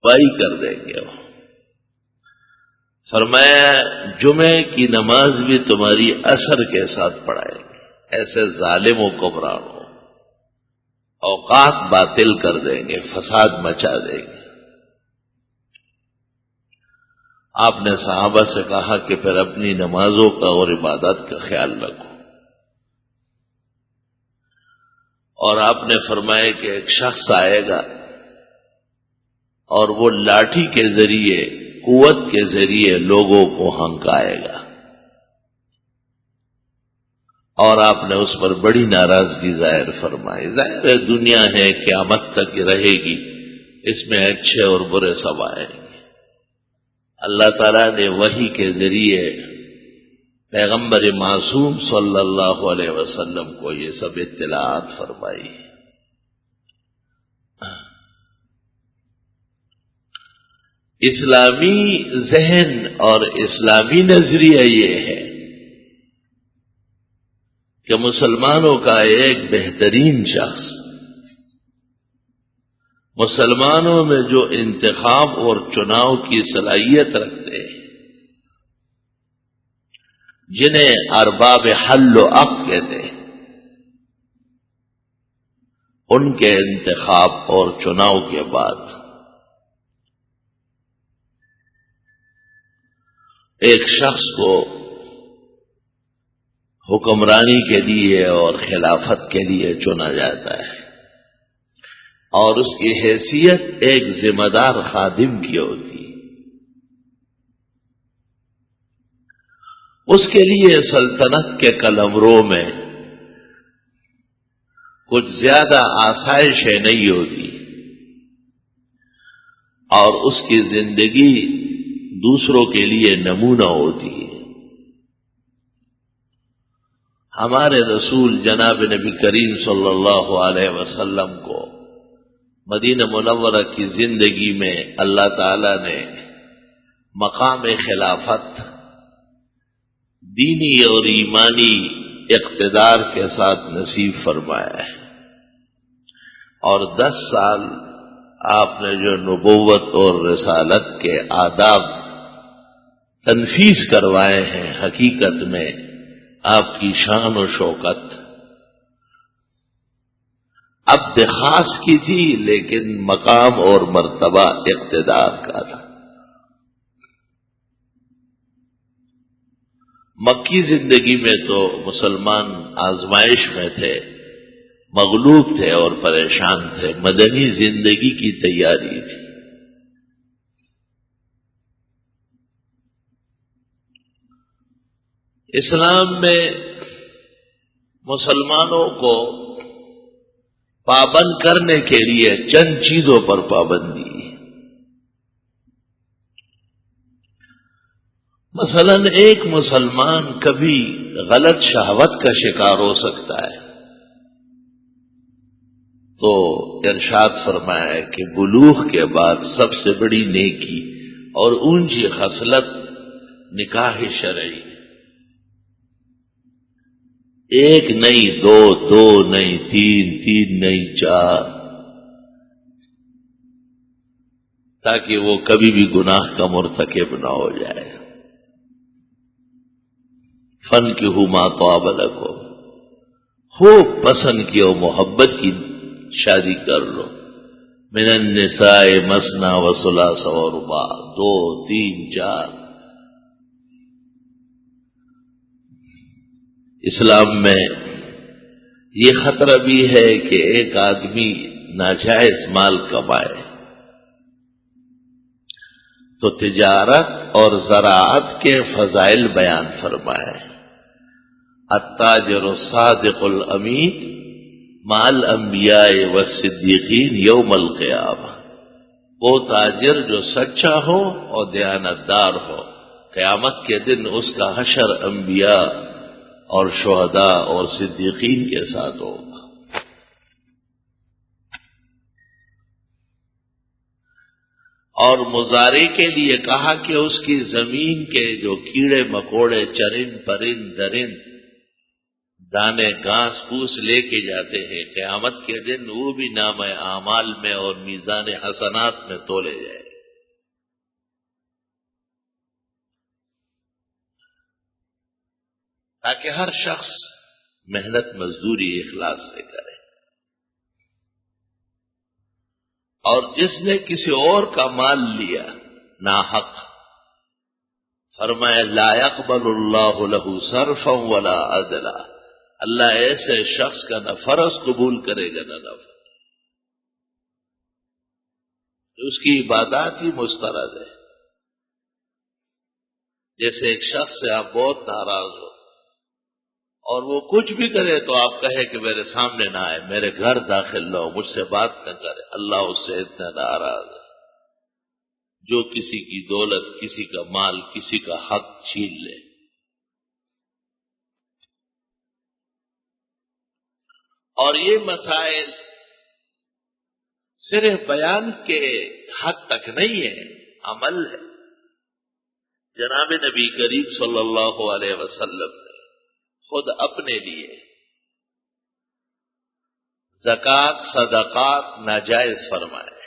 By کر دیں گے وہ۔ فرمایا جمعے کی نماز بھی تمہاری اثر کے ساتھ پڑھائیں گے، ایسے ظالم و کفرانوں، اوقات باطل کر دیں گے، فساد مچا دیں گے۔ آپ نے صحابہ سے کہا کہ پھر اپنی نمازوں کا اور عبادت کا خیال رکھو، اور آپ نے فرمایا کہ ایک شخص آئے گا اور وہ لاٹھی کے ذریعے، قوت کے ذریعے لوگوں کو ہنکائے گا، اور آپ نے اس پر بڑی ناراضگی ظاہر فرمائی۔ ظاہر ہے دنیا ہے، قیامت تک رہے گی، اس میں اچھے اور برے سب آئیں گے۔ اللہ تعالیٰ نے وحی کے ذریعے پیغمبر معصوم صلی اللہ علیہ وسلم کو یہ سب اطلاعات فرمائی۔ اسلامی ذہن اور اسلامی نظریہ یہ ہے کہ مسلمانوں کا ایک بہترین شخص، مسلمانوں میں جو انتخاب اور چناؤ کی صلاحیت رکھتے ہیں، جنہیں ارباب حل و عقد کہتے ہیں، ان کے انتخاب اور چناؤ کے بعد ایک شخص کو حکمرانی کے لیے اور خلافت کے لیے چنا جاتا ہے، اور اس کی حیثیت ایک ذمہ دار خادم کی ہوتی ہے۔ اس کے لیے سلطنت کے قلمرو میں کچھ زیادہ آسائشیں نہیں ہوتی، اور اس کی زندگی دوسروں کے لیے نمونہ ہوتی ہے۔ ہمارے رسول جناب نبی کریم صلی اللہ علیہ وسلم کو مدینہ منورہ کی زندگی میں اللہ تعالی نے مقام خلافت دینی اور ایمانی اقتدار کے ساتھ نصیب فرمایا ہے، اور 10 سال آپ نے جو نبوت اور رسالت کے آداب تنفیذ کروائے ہیں، حقیقت میں آپ کی شان و شوکت عبد خاص کی تھی، لیکن مقام اور مرتبہ اقتدار کا تھا۔ مکی زندگی میں تو مسلمان آزمائش میں تھے، مغلوب تھے اور پریشان تھے، مدنی زندگی کی تیاری تھی۔ اسلام میں مسلمانوں کو پابند کرنے کے لیے چند چیزوں پر پابندی ہے۔ مثلا ایک مسلمان کبھی غلط شہوت کا شکار ہو سکتا ہے، تو ارشاد فرمایا ہے کہ بلوغ کے بعد سب سے بڑی نیکی اور اونچی خصلت نکاح شرعی، ایک نہیں دو، دو نہیں تین، تین نہیں چار، تاکہ وہ کبھی بھی گناہ کا مرتکب نہ ہو جائے۔ فَانكِحُوا مَا طَابَ لَكُمْ، خوب پسند کی اور محبت کی شادی کر لو۔ مِنَ النِّسَاءِ مَثْنَىٰ وَثُلَاثَ وَرُبَاعَ، 2 3 4۔ اسلام میں یہ خطرہ بھی ہے کہ ایک آدمی ناجائز مال کمائے، تو تجارت اور زراعت کے فضائل بیان فرمائے۔ التاجر الصادق الامین مع الانبیاء والصدیقین یوم القیامہ، وہ تاجر جو سچا ہو اور دیانتدار ہو، قیامت کے دن اس کا حشر انبیاء اور شہداء اور صدیقین کے ساتھ ہوگا۔ اور مزارع کے لیے کہا کہ اس کی زمین کے جو کیڑے مکوڑے، چرند پرند درند، دانے گھاس پھوس لے کے جاتے ہیں، قیامت کے دن وہ بھی نام اعمال میں اور میزان حسنات میں تولے جائے۔ تاکہ ہر شخص محنت مزدوری اخلاص سے کرے، اور جس نے کسی اور کا مال لیا ناحق، فرمایا لا يقبل اللہ له صرفا ولا عدلا، اللہ ایسے شخص کا نہ فرض قبول کرے گا نہ نفل، اس کی عبادات ہی مسترد ہے۔ جیسے ایک شخص سے آپ بہت ناراض ہو اور وہ کچھ بھی کرے تو آپ کہے کہ میرے سامنے نہ آئے، میرے گھر داخل نہ ہو، مجھ سے بات نہ کرے، اللہ اس سے اتنا ناراض ہے جو کسی کی دولت، کسی کا مال، کسی کا حق چھین لے۔ اور یہ مسائل صرف بیان کے حد تک نہیں ہے، عمل ہے۔ جناب نبی کریم صلی اللہ علیہ وسلم نے خود اپنے لیے زکوٰۃ صدقات ناجائز فرمائے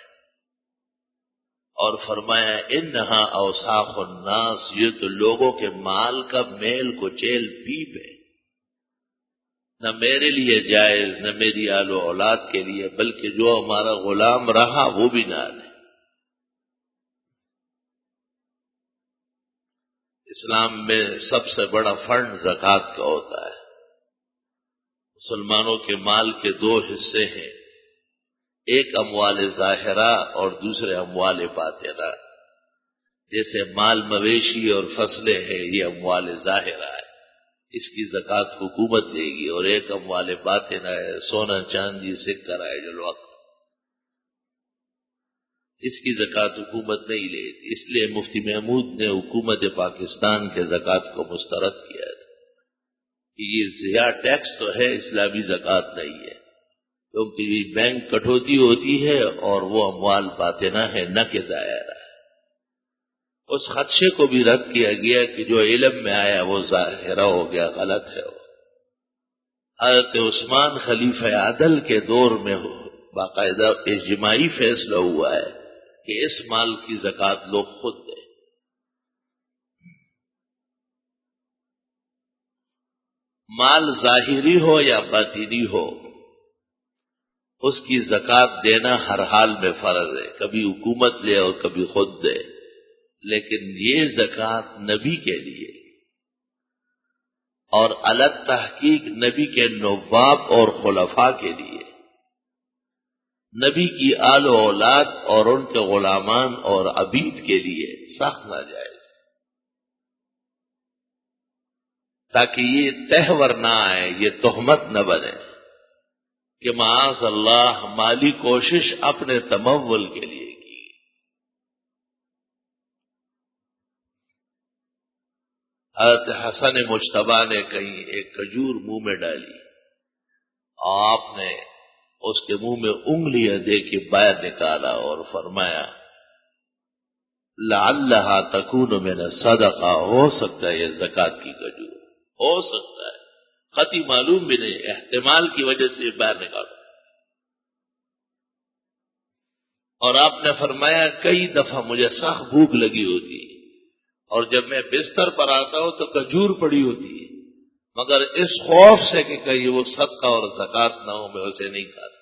اور فرمایا انہا اوساخ الناس، یہ تو لوگوں کے مال کا میل کچیل پیپ ہے، نہ میرے لیے جائز نہ میری آل و اولاد کے لیے، بلکہ جو ہمارا غلام رہا وہ بھی نہ لے۔ اسلام میں سب سے بڑا فنڈ زکوٰۃ کا ہوتا ہے۔ مسلمانوں کے مال کے دو حصے ہیں، ایک اموال ظاہرہ اور دوسرے اموال باطنہ۔ جیسے مال مویشی اور فصلیں ہیں، یہ اموال ظاہرہ ہے، اس کی زکوٰۃ حکومت دے گی، اور ایک اموال باطنہ ہے، سونا چاندی سکہ رائج الوقت، اس کی زکوٰۃ حکومت نہیں لیتی۔ اس لیے مفتی محمود نے حکومت پاکستان کے زکوٰۃ کو مسترد کیا ہے کہ یہ ضیاع ٹیکس تو ہے، اسلامی زکوٰۃ نہیں ہے، کیونکہ یہ بینک کٹوتی ہوتی ہے اور وہ اموال باطنہ ہے، نہ کہ ظاہرہ ہے۔ اس خدشے کو بھی رد کیا گیا کہ جو علم میں آیا وہ ظاہرہ ہو گیا، غلط ہے وہ۔ حضرت عثمان خلیفہ عدل کے دور میں باقاعدہ اجتماعی فیصلہ ہوا ہے کہ اس مال کی زکوٰۃ لوگ خود دیں۔ مال ظاہری ہو یا باطنی ہو، اس کی زکوٰۃ دینا ہر حال میں فرض ہے، کبھی حکومت لے اور کبھی خود دے، لیکن یہ زکوٰۃ نبی کے لیے اور الگ تحقیق نبی کے نواب اور خلفاء کے لیے، نبی کی آل و اولاد اور ان کے غلامان اور عبید کے لیے سخت ناجائز، تاکہ یہ تہور نہ آئے، یہ تہمت نہ بنے کہ معاذ اللہ مالی کوشش اپنے تمول کے لیے کی۔ حضرت حسن مجتبیٰ نے کہیں ایک کھجور منہ میں ڈالی، آپ نے اس کے منہ میں انگلیاں دے کے باہر نکالا اور فرمایا لعلھا تکون من الصدقہ، ہو سکتا ہے یہ زکوٰۃ کی کھجور، ہو سکتا ہے، خطی معلوم بھی نہیں، احتمال کی وجہ سے باہر نکالو۔ اور آپ نے فرمایا کئی دفعہ مجھے سخت بھوک لگی ہوتی ہے اور جب میں بستر پر آتا ہوں تو کھجور پڑی ہوتی ہے، مگر اس خوف سے کہ کہیں وہ صدقہ اور زکوٰۃ نہ ہو، میں اسے نہیں کھاتا۔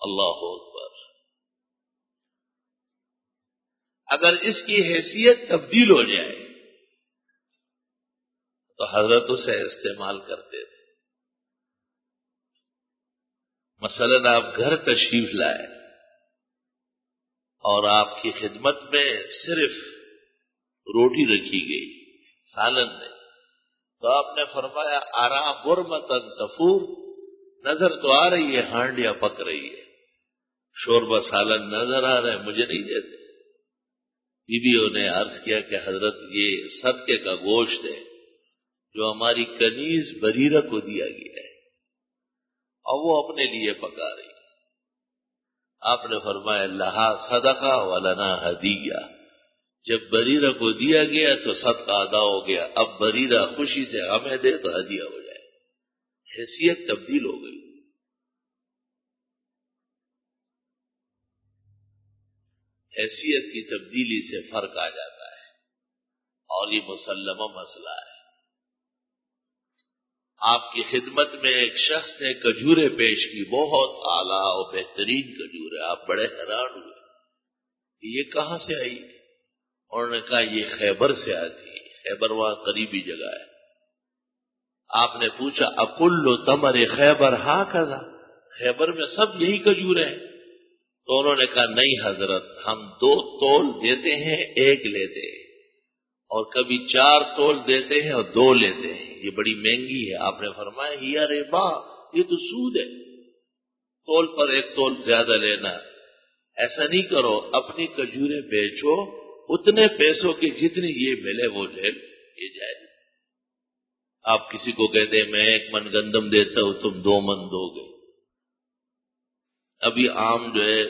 اللہ اکبر۔ اگر اس کی حیثیت تبدیل ہو جائے تو حضرت اسے استعمال کرتے تھے۔ مثلاً آپ گھر تشریف لائے اور آپ کی خدمت میں صرف روٹی رکھی گئی، سالن نہیں، تو آپ نے فرمایا ارا برمتن تفور، نظر تو آ رہی ہے ہانڈیاں پک رہی ہے، شوربہ سالن نظر آ رہا ہے، مجھے نہیں دیتے۔ بیویوں نے عرض کیا کہ حضرت یہ صدقے کا گوشت ہے جو ہماری کنیز بریرہ کو دیا گیا ہے اور وہ اپنے لیے پکا رہی ہے۔ آپ نے فرمایا لہا صدقہ ولنا ہدیہ، جب بریرہ کو دیا گیا تو صدقہ ادا ہو گیا، اب بریرہ خوشی سے ہمیں دے تو ہدیہ ہو جائے، حیثیت تبدیل ہو گئی۔ حیثیت کی تبدیلی سے فرق آ جاتا ہے۔ اور یہ مسلمہ مسئلہ ہے. آپ کی خدمت میں ایک شخص نے کھجوریں پیش کی، بہت اعلیٰ اور بہترین کھجوریں. آپ بڑے حیران ہوئے یہ کہاں سے آئی؟ انہوں نے کہا یہ خیبر سے آتی ہے. خیبر وہاں قریبی جگہ ہے. آپ نے پوچھا اکل تمر خیبر ہاکذا، خیبر میں سب یہی کھجوریں ہیں؟ تو انہوں نے کہا نہیں حضرت، ہم 2 تول دیتے ہیں 1 لیتے ہیں، اور کبھی 4 تول دیتے ہیں اور 2 لیتے ہیں. یہ بڑی مہنگی ہے. آپ نے فرمایا یہ ربا، یہ تو سود ہے. تول پر 1 تول زیادہ لینا. ایسا نہیں کرو، اپنی کھجوریں بیچو، اتنے پیسوں کی جتنی یہ ملے وہ لے، یہ جائے. آپ کسی کو کہتے ہیں میں 1 من گندم دیتا ہوں، تم 2 من دو گے. ابھی آم جو ہے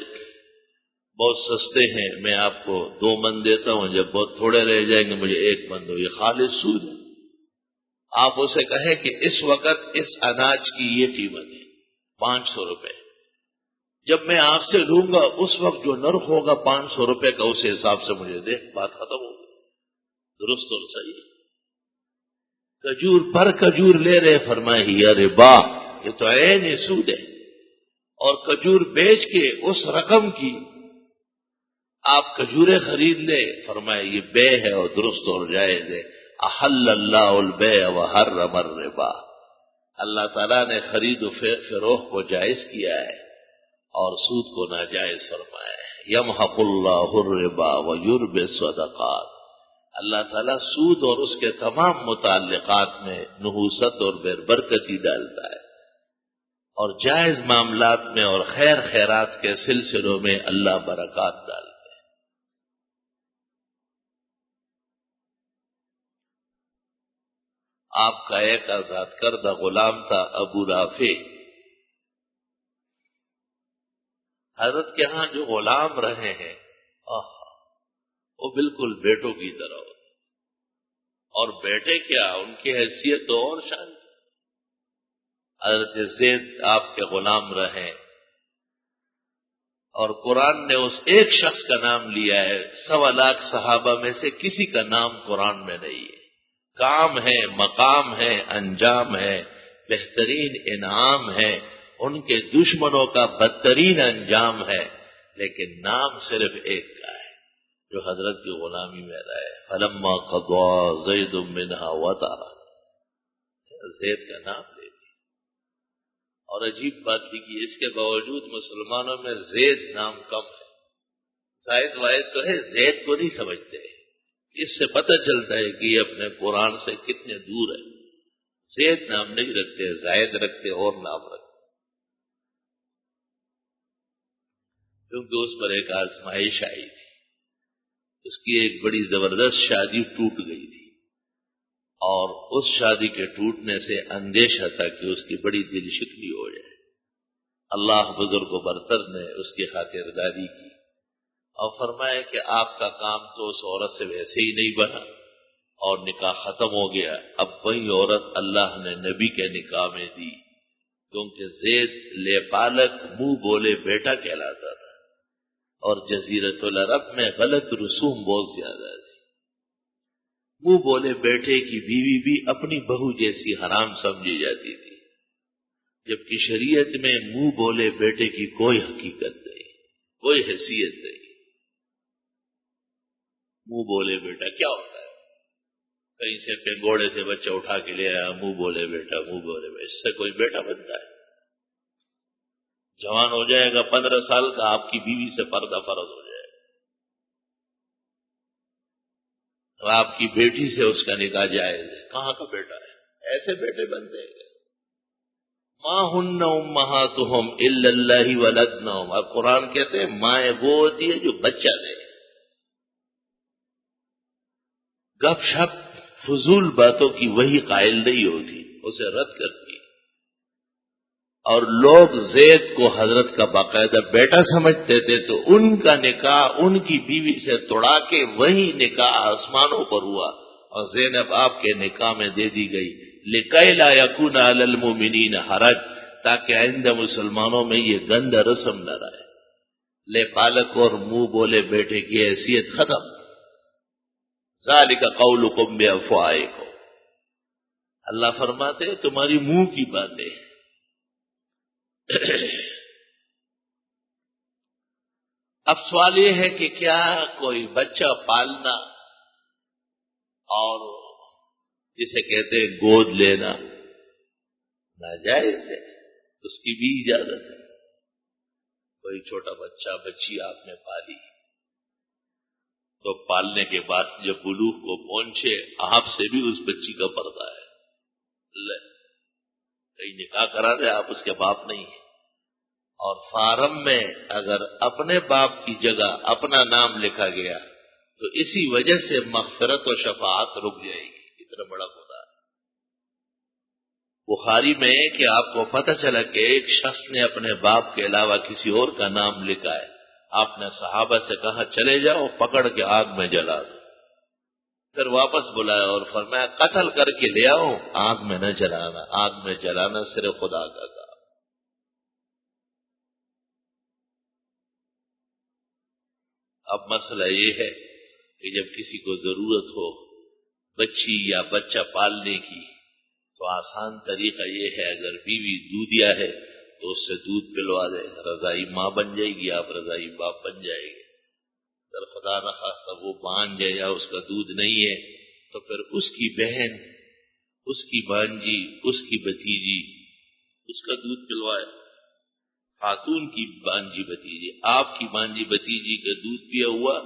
بہت سستے ہیں، میں آپ کو 2 من دیتا ہوں، جب بہت تھوڑے رہ جائیں گے مجھے 1 من دو. یہ خالص سود ہے. آپ اسے کہیں کہ اس وقت اس اناج کی یہ قیمت ہے 500 روپے، جب میں آپ سے لوں گا اس وقت جو نرخ ہوگا 500 روپے کا، اس حساب سے مجھے دے. بات ختم ہو گئی. درست اور صحیح. کھجور پر کھجور لے رہے، فرمائے یا ربا، یہ تو عین سود ہے. اور کھجور بیچ کے اس رقم کی آپ کھجوریں خرید لے، فرمائے یہ بے ہے اور درست اور جائز ہے. احل اللہ البیع وحرم الربا، اللہ تعالیٰ نے خرید و فروخت کو جائز کیا ہے اور سود کو ناجائز فرمایا ہے. یمحق اللہ الربا ویربی الصدقات، اللہ تعالیٰ سود اور اس کے تمام متعلقات میں نحوست اور برکتی ڈالتا ہے، اور جائز معاملات میں اور خیر خیرات کے سلسلوں میں اللہ برکات ڈالتا ہے. آپ کا ایک آزاد کردہ غلام تھا ابو رافع. حضرت کے ہاں جو غلام رہے ہیں وہ بالکل بیٹوں کی طرح ہوتے، اور بیٹے کیا ان کی حیثیت تو اور شان. حضرت زید آپ کے غلام رہے، اور قرآن نے اس ایک شخص کا نام لیا ہے، 1.25 لاکھ صحابہ میں سے کسی کا نام قرآن میں نہیں ہے. کام ہے، مقام ہے، انجام ہے، بہترین انعام ہے، ان کے دشمنوں کا بدترین انجام ہے، لیکن نام صرف ایک کا ہے جو حضرت کی غلامی میں رہے. فلما قضى زید منها وطرا، زید کا نام لے دیا. اور عجیب بات بھی کہ اس کے باوجود مسلمانوں میں زید نام کم ہے. زائد واحد تو ہے، زید کو نہیں سمجھتے. اس سے پتہ چلتا ہے کہ یہ اپنے قرآن سے کتنے دور ہے. زید نام نہیں رکھتے، زائد رکھتے اور نام رکھتے، کیونکہ اس پر ایک آزمائش آئی تھی. اس کی ایک بڑی زبردست شادی ٹوٹ گئی تھی، اور اس شادی کے ٹوٹنے سے اندیشہ تھا کہ اس کی بڑی دل شکنی ہو جائے. اللہ بزرگ و برتر نے اس کی خاطرداری کی اور فرمایا کہ آپ کا کام تو اس عورت سے ویسے ہی نہیں بنا اور نکاح ختم ہو گیا. اب وہی عورت اللہ نے نبی کے نکاح میں دی، کیونکہ زید لے پالک منہ بولے بیٹا کہلاتا تھا، اور جزیرت العرب میں غلط رسوم بہت زیادہ تھی. منہ بولے بیٹے کی بیوی بھی اپنی بہو جیسی حرام سمجھی جاتی تھی، جبکہ شریعت میں منہ بولے بیٹے کی کوئی حقیقت نہیں، کوئی حیثیت نہیں. منہ بولے بیٹا کیا ہوتا ہے؟ کہیں سے پنگوڑے سے بچہ اٹھا کے لے آیا، منہ بولے بیٹا، منہ بولے بیٹا، اس سے کوئی بیٹا بنتا ہے؟ جوان ہو جائے گا 15 سال کا، آپ کی بیوی سے پردہ فرض ہو جائے گا، اور آپ کی بیٹی سے اس کا نکاح جائز ہے. کہاں کا بیٹا ہے؟ ایسے بیٹے بنتے ہیں. ماں ہن امہاتہم الا اللہ ولدنہم، اور قرآن کہتے ہیں مائیں وہ ہوتی ہے جو بچہ دے. گپ شپ فضول باتوں کی وہی قائل نہیں ہوتی، اسے رد کرتی. اور لوگ زید کو حضرت کا باقاعدہ بیٹا سمجھتے تھے، تو ان کا نکاح ان کی بیوی سے توڑا کے وہی نکاح آسمانوں پر ہوا، اور زینب آپ کے نکاح میں دے دی گئی. لِكَيْ لَا يَكُونَ عَلَى الْمُؤْمِنِينَ حَرَجٌ، تاکہ آئندہ مسلمانوں میں یہ گند رسم نہ رہے. لے پالک اور منہ بولے بیٹے کی حیثیت ختم. ذالک قولکم بافواہکم، اللہ فرماتے ہیں تمہاری منہ کی باتیں۔ اب سوال یہ ہے کہ کیا کوئی بچہ پالنا اور جسے کہتے ہیں گود لینا ناجائز ہے؟ اس کی بھی اجازت ہے۔ کوئی چھوٹا بچہ بچی آپ نے پالی تو پالنے کے بعد جب بلوغ کو پہنچے آپ سے بھی اس بچی کا پردہ ہے، کہیں نکاح کرا دے، آپ اس کے باپ نہیں ہیں، اور فارم میں اگر اپنے باپ کی جگہ اپنا نام لکھا گیا تو اسی وجہ سے مغفرت و شفاعت رک جائے گی۔ اتنا بڑا خدا ہے۔ بخاری میں کہ آپ کو پتہ چلا کہ ایک شخص نے اپنے باپ کے علاوہ کسی اور کا نام لکھا ہے، آپ نے صحابہ سے کہا چلے جاؤ پکڑ کے آگ میں جلا دو، پھر واپس بلایا اور فرمایا قتل کر کے لے آؤ، آگ میں نہ جلانا، آگ میں جلانا صرف خدا کا کام۔ اب مسئلہ یہ ہے کہ جب کسی کو ضرورت ہو بچی یا بچہ پالنے کی تو آسان طریقہ یہ ہے، اگر بیوی دودھیا ہے تو اس سے دودھ پلوا دے، رضائی ماں بن جائے گی، آپ رضائی باپ بن جائے گے۔ اگر خدا نخواستہ وہ بانجھ ہے یا اس کا دودھ نہیں ہے تو پھر اس کی بہن، اس کی بانجی، اس کی بھتیجی اس کا دودھ پلوائے۔ خاتون کی بانجی بھتیجی، آپ کی بانجی بھتیجی کا دودھ پیا ہوا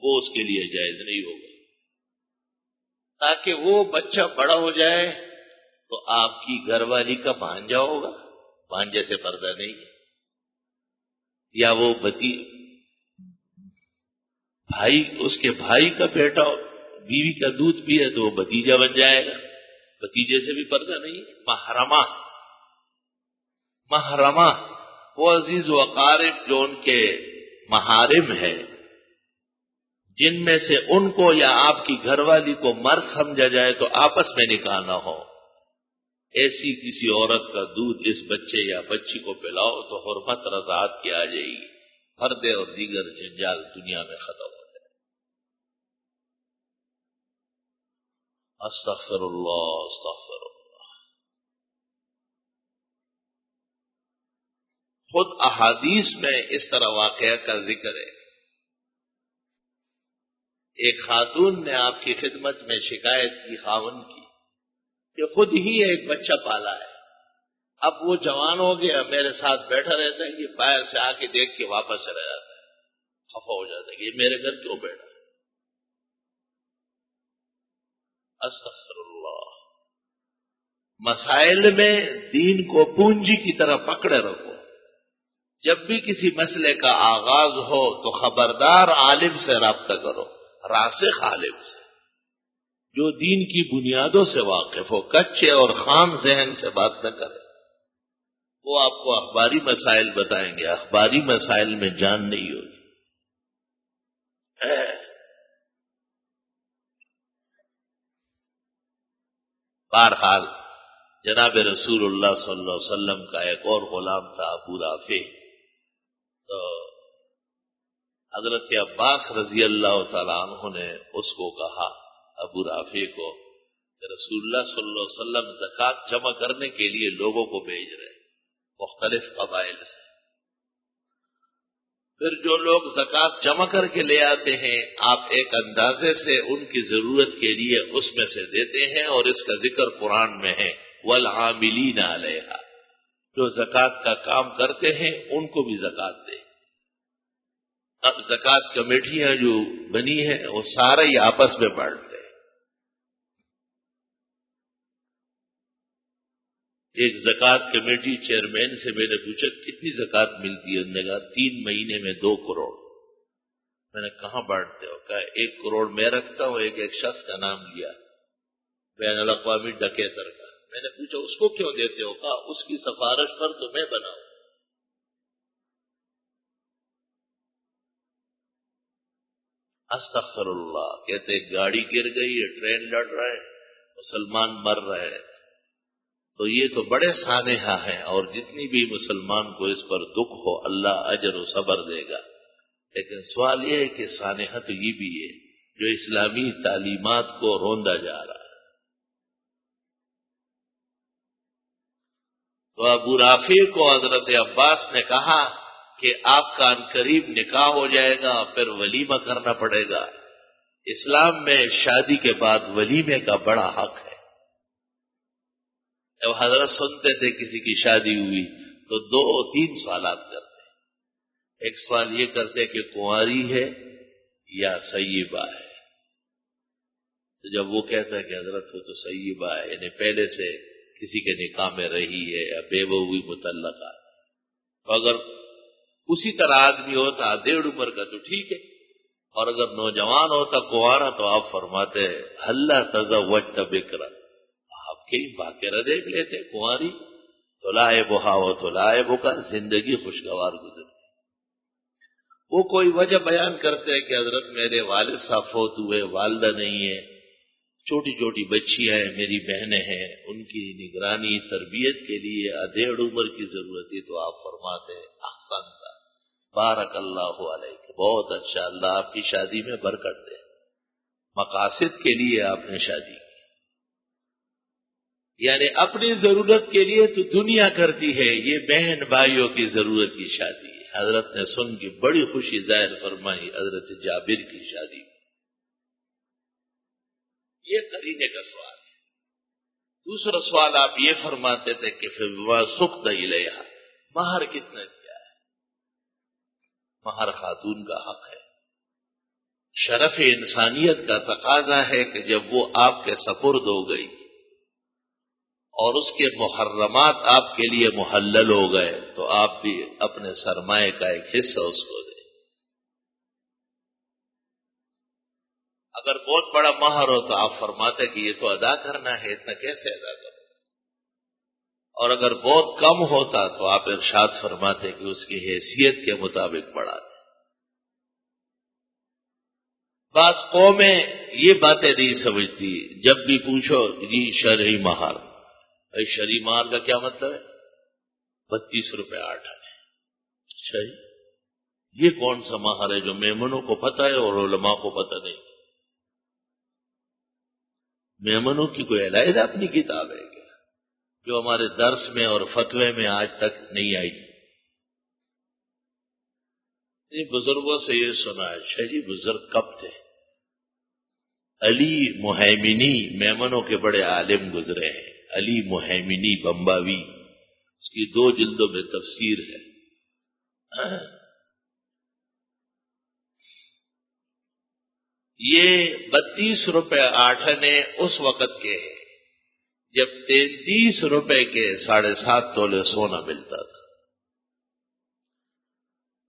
وہ اس کے لیے جائز نہیں ہوگا، تاکہ وہ بچہ بڑا ہو جائے تو آپ کی گھر والی کا بھانجا ہوگا، بھانجے سے پردہ نہیں ہے، یا وہ بھائی، اس کے بھائی کا بیٹا بیوی کا دودھ پیے تو وہ بھتیجا بن جائے گا، بھتیجے سے بھی پردہ نہیں ہے۔ محرمہ وہ عزیز و اقارب جو ان کے محارم ہے، جن میں سے ان کو یا آپ کی گھر والی کو مرد سمجھا جائے تو آپس میں نکاح نہ ہو، ایسی کسی عورت کا دودھ اس بچے یا بچی کو پلاؤ تو حرمت رضاعت کی آ جائے گی، پردے اور دیگر جنجال دنیا میں ختم ہو جائے۔ استغفر اللہ استغفر اللہ۔ خود احادیث میں اس طرح واقعہ کا ذکر ہے۔ ایک خاتون نے آپ کی خدمت میں شکایت کی خاوند کی کہ خود ہی ایک بچہ پالا ہے، اب وہ جوان ہو گیا، میرے ساتھ بیٹھا رہتا ہے، یہ باہر سے آ کے دیکھ کے واپس چلا جاتا ہے، خفا ہو جاتا ہے کہ یہ میرے گھر کیوں بیٹھا؟ استغفر اللہ۔ مسائل میں دین کو پونجی کی طرح پکڑے رکھو، جب بھی کسی مسئلے کا آغاز ہو تو خبردار عالم سے رابطہ کرو، راسخ عالم سے جو دین کی بنیادوں سے واقف ہو، کچے اور خام ذہن سے بات نہ کرے۔ وہ آپ کو اخباری مسائل بتائیں گے، اخباری مسائل میں جان نہیں ہوگی۔ بہرحال جناب رسول اللہ صلی اللہ علیہ وسلم کا ایک اور غلام تھا ابو رافع، تو حضرت عباس رضی اللہ تعالیٰ عنہ نے اس کو کہا، ابو رافع کو، کہ رسول اللہ صلی اللہ علیہ وسلم زکوٰۃ جمع کرنے کے لیے لوگوں کو بھیج رہے مختلف قبائل سے، پھر جو لوگ زکوٰۃ جمع کر کے لے آتے ہیں آپ ایک اندازے سے ان کی ضرورت کے لیے اس میں سے دیتے ہیں، اور اس کا ذکر قرآن میں ہے والعاملین علیہا، جو زکوٰۃ کا کام کرتے ہیں ان کو بھی زکوٰۃ دیں۔ اب زکوٰۃ کمیٹیاں جو بنی ہیں وہ سارے ہی آپس میں بانٹتے ہیں۔ ایک زکوٰۃ کمیٹی چیئرمین سے میں نے پوچھا کتنی زکوٰۃ ملتی ہے؟ انہوں نے کہا 3 مہینے میں 2 کروڑ۔ میں نے کہاں بانٹتے ہو؟ کہا 1 کروڑ میں رکھتا ہوں، ایک شخص کا نام لیا بین الاقوامی ڈکیتر کا۔ میں نے پوچھا اس کو کیوں دیتے ہو؟ کہا اس کی سفارش پر تو میں بناؤں۔ استغفر اللہ۔ کہتے گاڑی گر گئی ہے، ٹرین لڑ رہا ہے، مسلمان مر رہے ہیں، تو یہ تو بڑے سانحہ ہیں، اور جتنی بھی مسلمان کو اس پر دکھ ہو اللہ اجر و صبر دے گا، لیکن سوال یہ ہے کہ سانحہ تو یہ بھی ہے جو اسلامی تعلیمات کو روندا جا رہا ہے۔ تو ابو رافع کو حضرت عباس نے کہا کہ آپ کا عنقریب نکاح ہو جائے گا، پھر ولیمہ کرنا پڑے گا۔ اسلام میں شادی کے بعد ولیمے کا بڑا حق ہے۔ جب حضرت سنتے تھے کسی کی شادی ہوئی تو 2-3 سوالات کرتے۔ ایک سوال یہ کرتے کہ کنواری ہے یا سیبہ ہے۔ تو جب وہ کہتا ہے کہ حضرت وہ تو سیبہ ہے، یعنی پہلے سے کسی کے نکاح میں رہی ہے یا بیوہ ہوئی مطلقہ، تو اگر اسی طرح آدمی ہوتا 1.5 عمر کا تو ٹھیک ہے، اور اگر نوجوان ہوتا کنوارا تو آپ فرماتے اللہ تزوجت بکرا، آپ کے باقرہ دیکھ لیتے کنواری، تلائبھا و تلائبک، زندگی خوشگوار گزرتی۔ وہ کوئی وجہ بیان کرتے ہیں کہ حضرت میرے والد صاحب فوت ہوئے، والدہ نہیں ہے، چھوٹی چھوٹی بچیاں ہیں، میری بہنیں ہیں، ان کی نگرانی تربیت کے لیے 1.5 عمر کی ضرورت ہے۔ تو آپ فرماتے ہیں احسنت، بارک اللہ علیک، بہت اچھا، اللہ آپ کی شادی میں برکت دے، مقاصد کے لیے آپ نے شادی کی، یعنی اپنی ضرورت کے لیے تو دنیا کرتی ہے، یہ بہن بھائیوں کی ضرورت کی شادی ہے۔ حضرت نے سن کے بڑی خوشی ظاہر فرمائی حضرت جابر کی شادی میں۔ یہ قرینے کا سوال ہے۔ دوسرا سوال آپ یہ فرماتے تھے کہ سکت الیہا، مہر کتنا دیا ہے؟ مہر خاتون کا حق ہے، شرف انسانیت کا تقاضا ہے کہ جب وہ آپ کے سپرد ہو گئی اور اس کے محرمات آپ کے لیے محلل ہو گئے تو آپ بھی اپنے سرمایہ کا ایک حصہ اس کو دیں۔ اگر بہت بڑا مہر ہو تو آپ فرماتے کہ یہ تو ادا کرنا ہے، اتنا کیسے ادا کرو؟ اور اگر بہت کم ہوتا تو آپ ارشاد فرماتے کہ اس کی حیثیت کے مطابق بڑھا دیں۔ بعض قومیں یہ باتیں نہیں سمجھتی، جب بھی پوچھو جی شرعی مہر، شرعی مہر کا کیا مطلب ہے؟ 32 روپے 8 آنے۔ اچھا یہ کون سا مہر ہے جو میمنوں کو پتہ ہے اور علماء کو پتہ نہیں؟ میمنوں کی کوئی علیحدہ اپنی کتاب ہے کیا جو ہمارے درس میں اور فتوے میں آج تک نہیں آئی؟ یہ بزرگوں سے یہ سنا ہے، شہری بزرگ کب تھے؟ علی مہیمنی میمنوں کے بڑے عالم گزرے ہیں، علی مہیمنی بمباوی، اس کی 2 جلدوں میں تفسیر ہے۔ یہ 32 روپے 8 آنے اس وقت کے ہیں جب 33 روپے کے 7.5 تولے سونا ملتا تھا،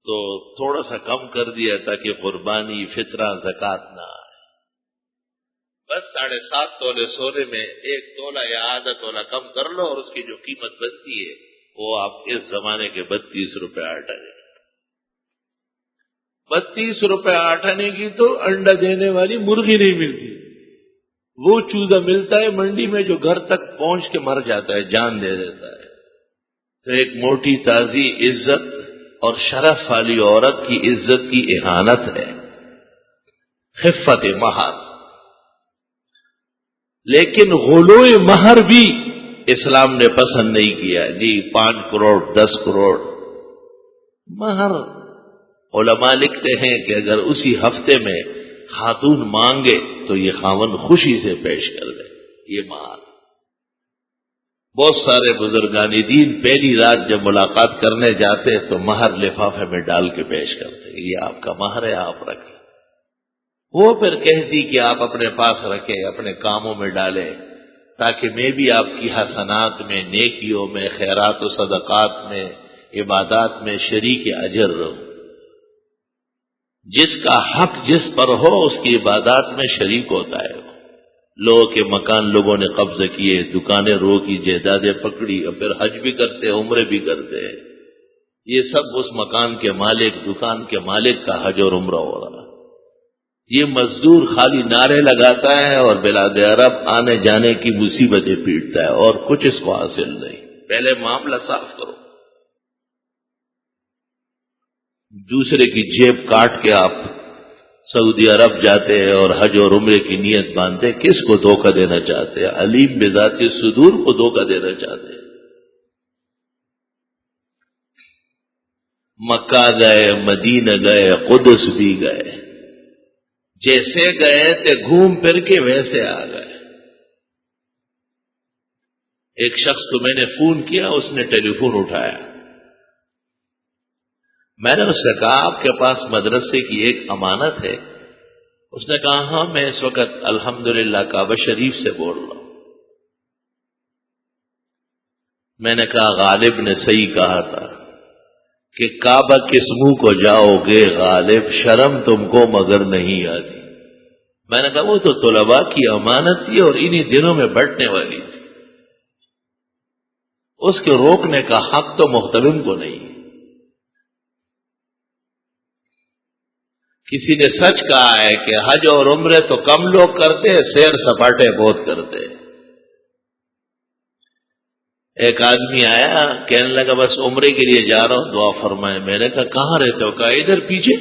تو تھوڑا سا کم کر دیا تاکہ قربانی فطرہ زکوٰۃ نہ آئے۔ بس 7.5 تولے سونے میں 1 تولہ یا آدھا تولہ کم کر لو اور اس کی جو قیمت بنتی ہے وہ آپ اس زمانے کے 32 روپے 8 آنے۔ 32 روپے 8 آنے کی تو انڈا دینے والی مرغی نہیں ملتی، وہ چوزا ملتا ہے منڈی میں جو گھر تک پہنچ کے مر جاتا ہے، جان دے دیتا ہے۔ تو ایک موٹی تازی عزت اور شرف والی عورت کی عزت کی اہانت ہے خفت مہر۔ لیکن غلو مہر بھی اسلام نے پسند نہیں کیا، جی 5 کروڑ 10 کروڑ مہر۔ علماء لکھتے ہیں کہ اگر اسی ہفتے میں خاتون مانگے تو یہ خاوند خوشی سے پیش کر دے، یہ مہر۔ بہت سارے بزرگان دین پہلی رات جب ملاقات کرنے جاتے تو مہر لفافے میں ڈال کے پیش کرتے، یہ آپ کا مہر ہے، آپ رکھیں۔ وہ پھر کہتی کہ آپ اپنے پاس رکھیں، اپنے کاموں میں ڈالیں، تاکہ میں بھی آپ کی حسنات میں، نیکیوں میں، خیرات و صدقات میں، عبادات میں شریک اجر رہوں۔ جس کا حق جس پر ہو اس کی عبادات میں شریک ہوتا ہے۔ لوگوں کے مکان لوگوں نے قبضہ کیے، دکانیں روکی، جائیدادیں پکڑی، اور پھر حج بھی کرتے، عمرے بھی کرتے، یہ سب اس مکان کے مالک، دکان کے مالک کا حج اور عمرہ ہو رہا۔ یہ مزدور خالی نعرے لگاتا ہے اور بلاد عرب آنے جانے کی مصیبتیں پیٹتا ہے اور کچھ اس کو حاصل نہیں۔ پہلے معاملہ صاف کرو، دوسرے کی جیب کاٹ کے آپ سعودی عرب جاتے ہیں اور حج اور عمرے کی نیت باندھتے، کس کو دھوکہ دینا چاہتے ہیں؟ علیم بذات صدور کو دھوکہ دینا چاہتے ہیں۔ مکہ گئے، مدینہ گئے، قدس بھی گئے، جیسے گئے تھے گھوم پھر کے ویسے آ گئے۔ ایک شخص کو میں نے فون کیا، اس نے ٹیلی فون اٹھایا، میں نے اس سے کہا آپ کے پاس مدرسے کی ایک امانت ہے؟ اس نے کہا ہاں، میں اس وقت الحمدللہ کعبہ شریف سے بول رہا ہوں۔ میں نے کہا غالب نے صحیح کہا تھا کہ کعبہ کس منہ کو جاؤ گے غالب، شرم تم کو مگر نہیں آتی۔ میں نے کہا وہ تو طلباء کی امانت تھی اور انہی دنوں میں بٹنے والی تھی، اس کے روکنے کا حق تو محترم کو نہیں۔ کسی نے سچ کہا ہے کہ حج اور عمرے تو کم لوگ کرتے ہیں، سیر سپاٹے بہت کرتے ہیں۔ ایک آدمی آیا، کہنے لگا بس عمرے کے لیے جا رہا ہوں، دعا فرمائے۔ میں نے کہا کہاں رہتے ہو؟ کہا ادھر پیچھے۔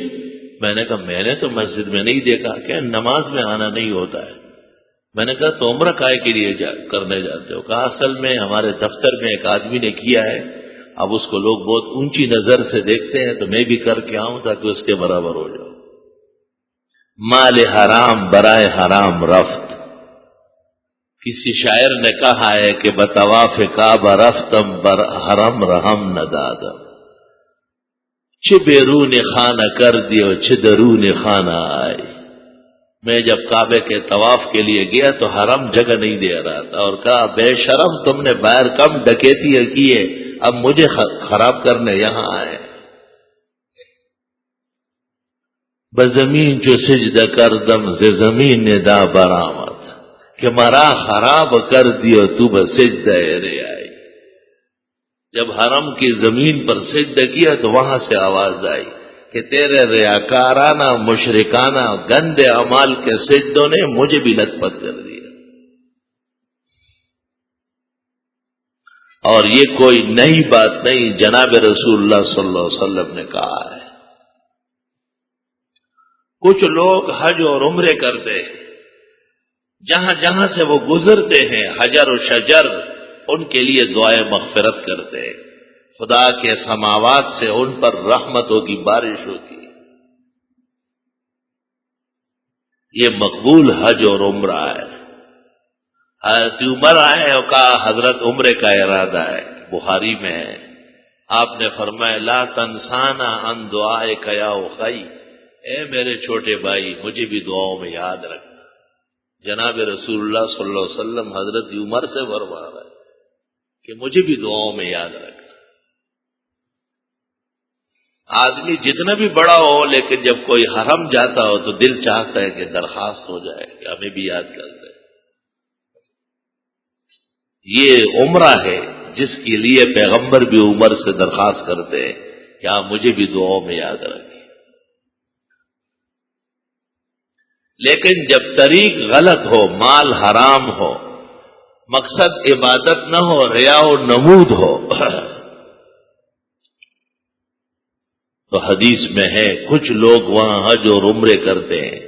میں نے کہا میں نے تو مسجد میں نہیں دیکھا، کہ نماز میں آنا نہیں ہوتا ہے۔ میں نے کہا تو عمرہ کائے کے لیے کرنے جاتے ہو؟ کہا اصل میں ہمارے دفتر میں ایک آدمی نے کیا ہے، اب اس کو لوگ بہت اونچی نظر سے دیکھتے ہیں تو میں بھی کر کے آؤں تاکہ اس کے برابر ہو جاؤ۔ مال حرام برائے حرام رفت۔ کسی شاعر نے کہا ہے کہ بطواف کعبہ رفتم بر حرم رحم ندادم، چھ بیرون خانہ کر دیو چھ درون خانہ آئے۔ میں جب کعبے کے طواف کے لیے گیا تو حرم جگہ نہیں دے رہا تھا، اور کہا بے شرم تم نے باہر کم ڈکیتی کی ہے، اب مجھے خراب کرنے یہاں آئے۔ بزمین جو سجدہ کردم ز زمین ندا برآمد، کہ مرا خراب کر دیو تو بسجدہ رے آئی۔ جب حرم کی زمین پر سجدہ کیا تو وہاں سے آواز آئی کہ تیرے ریاکارانہ مشرکانہ گندے اعمال کے سجدوں نے مجھے بھی لت پت کر دیا۔ اور یہ کوئی نئی بات نہیں، جناب رسول اللہ صلی اللہ علیہ وسلم نے کہا ہے۔ کچھ لوگ حج اور عمرے کرتے ہیں، جہاں جہاں سے وہ گزرتے ہیں حجر و شجر ان کے لیے دعائے مغفرت کرتے ہیں، خدا کے سماوات سے ان پر رحمتوں کی بارش ہوتی ہے۔ یہ مقبول حج اور عمرہ ہے۔ حضرت عمر آئے اور کہا حضرت عمرے کا ارادہ ہے، بخاری میں ہے، آپ نے فرمایا لا تنسانا ان دعائک یا اخی، اے میرے چھوٹے بھائی مجھے بھی دعاؤں میں یاد رکھنا۔ جناب رسول اللہ صلی اللہ علیہ وسلم حضرت عمر سے فرما رہا ہے کہ مجھے بھی دعاؤں میں یاد رکھنا۔ آدمی جتنا بھی بڑا ہو لیکن جب کوئی حرم جاتا ہو تو دل چاہتا ہے کہ درخواست ہو جائے کہ ہمیں بھی یاد کر دے۔ یہ عمرہ ہے جس کے لیے پیغمبر بھی عمر سے درخواست کرتے ہیں کہ آپ مجھے بھی دعاؤں میں یاد رکھیں۔ لیکن جب طریق غلط ہو، مال حرام ہو، مقصد عبادت نہ ہو، ریا و نمود ہو، تو حدیث میں ہے کچھ لوگ وہاں حج اور عمرے کرتے ہیں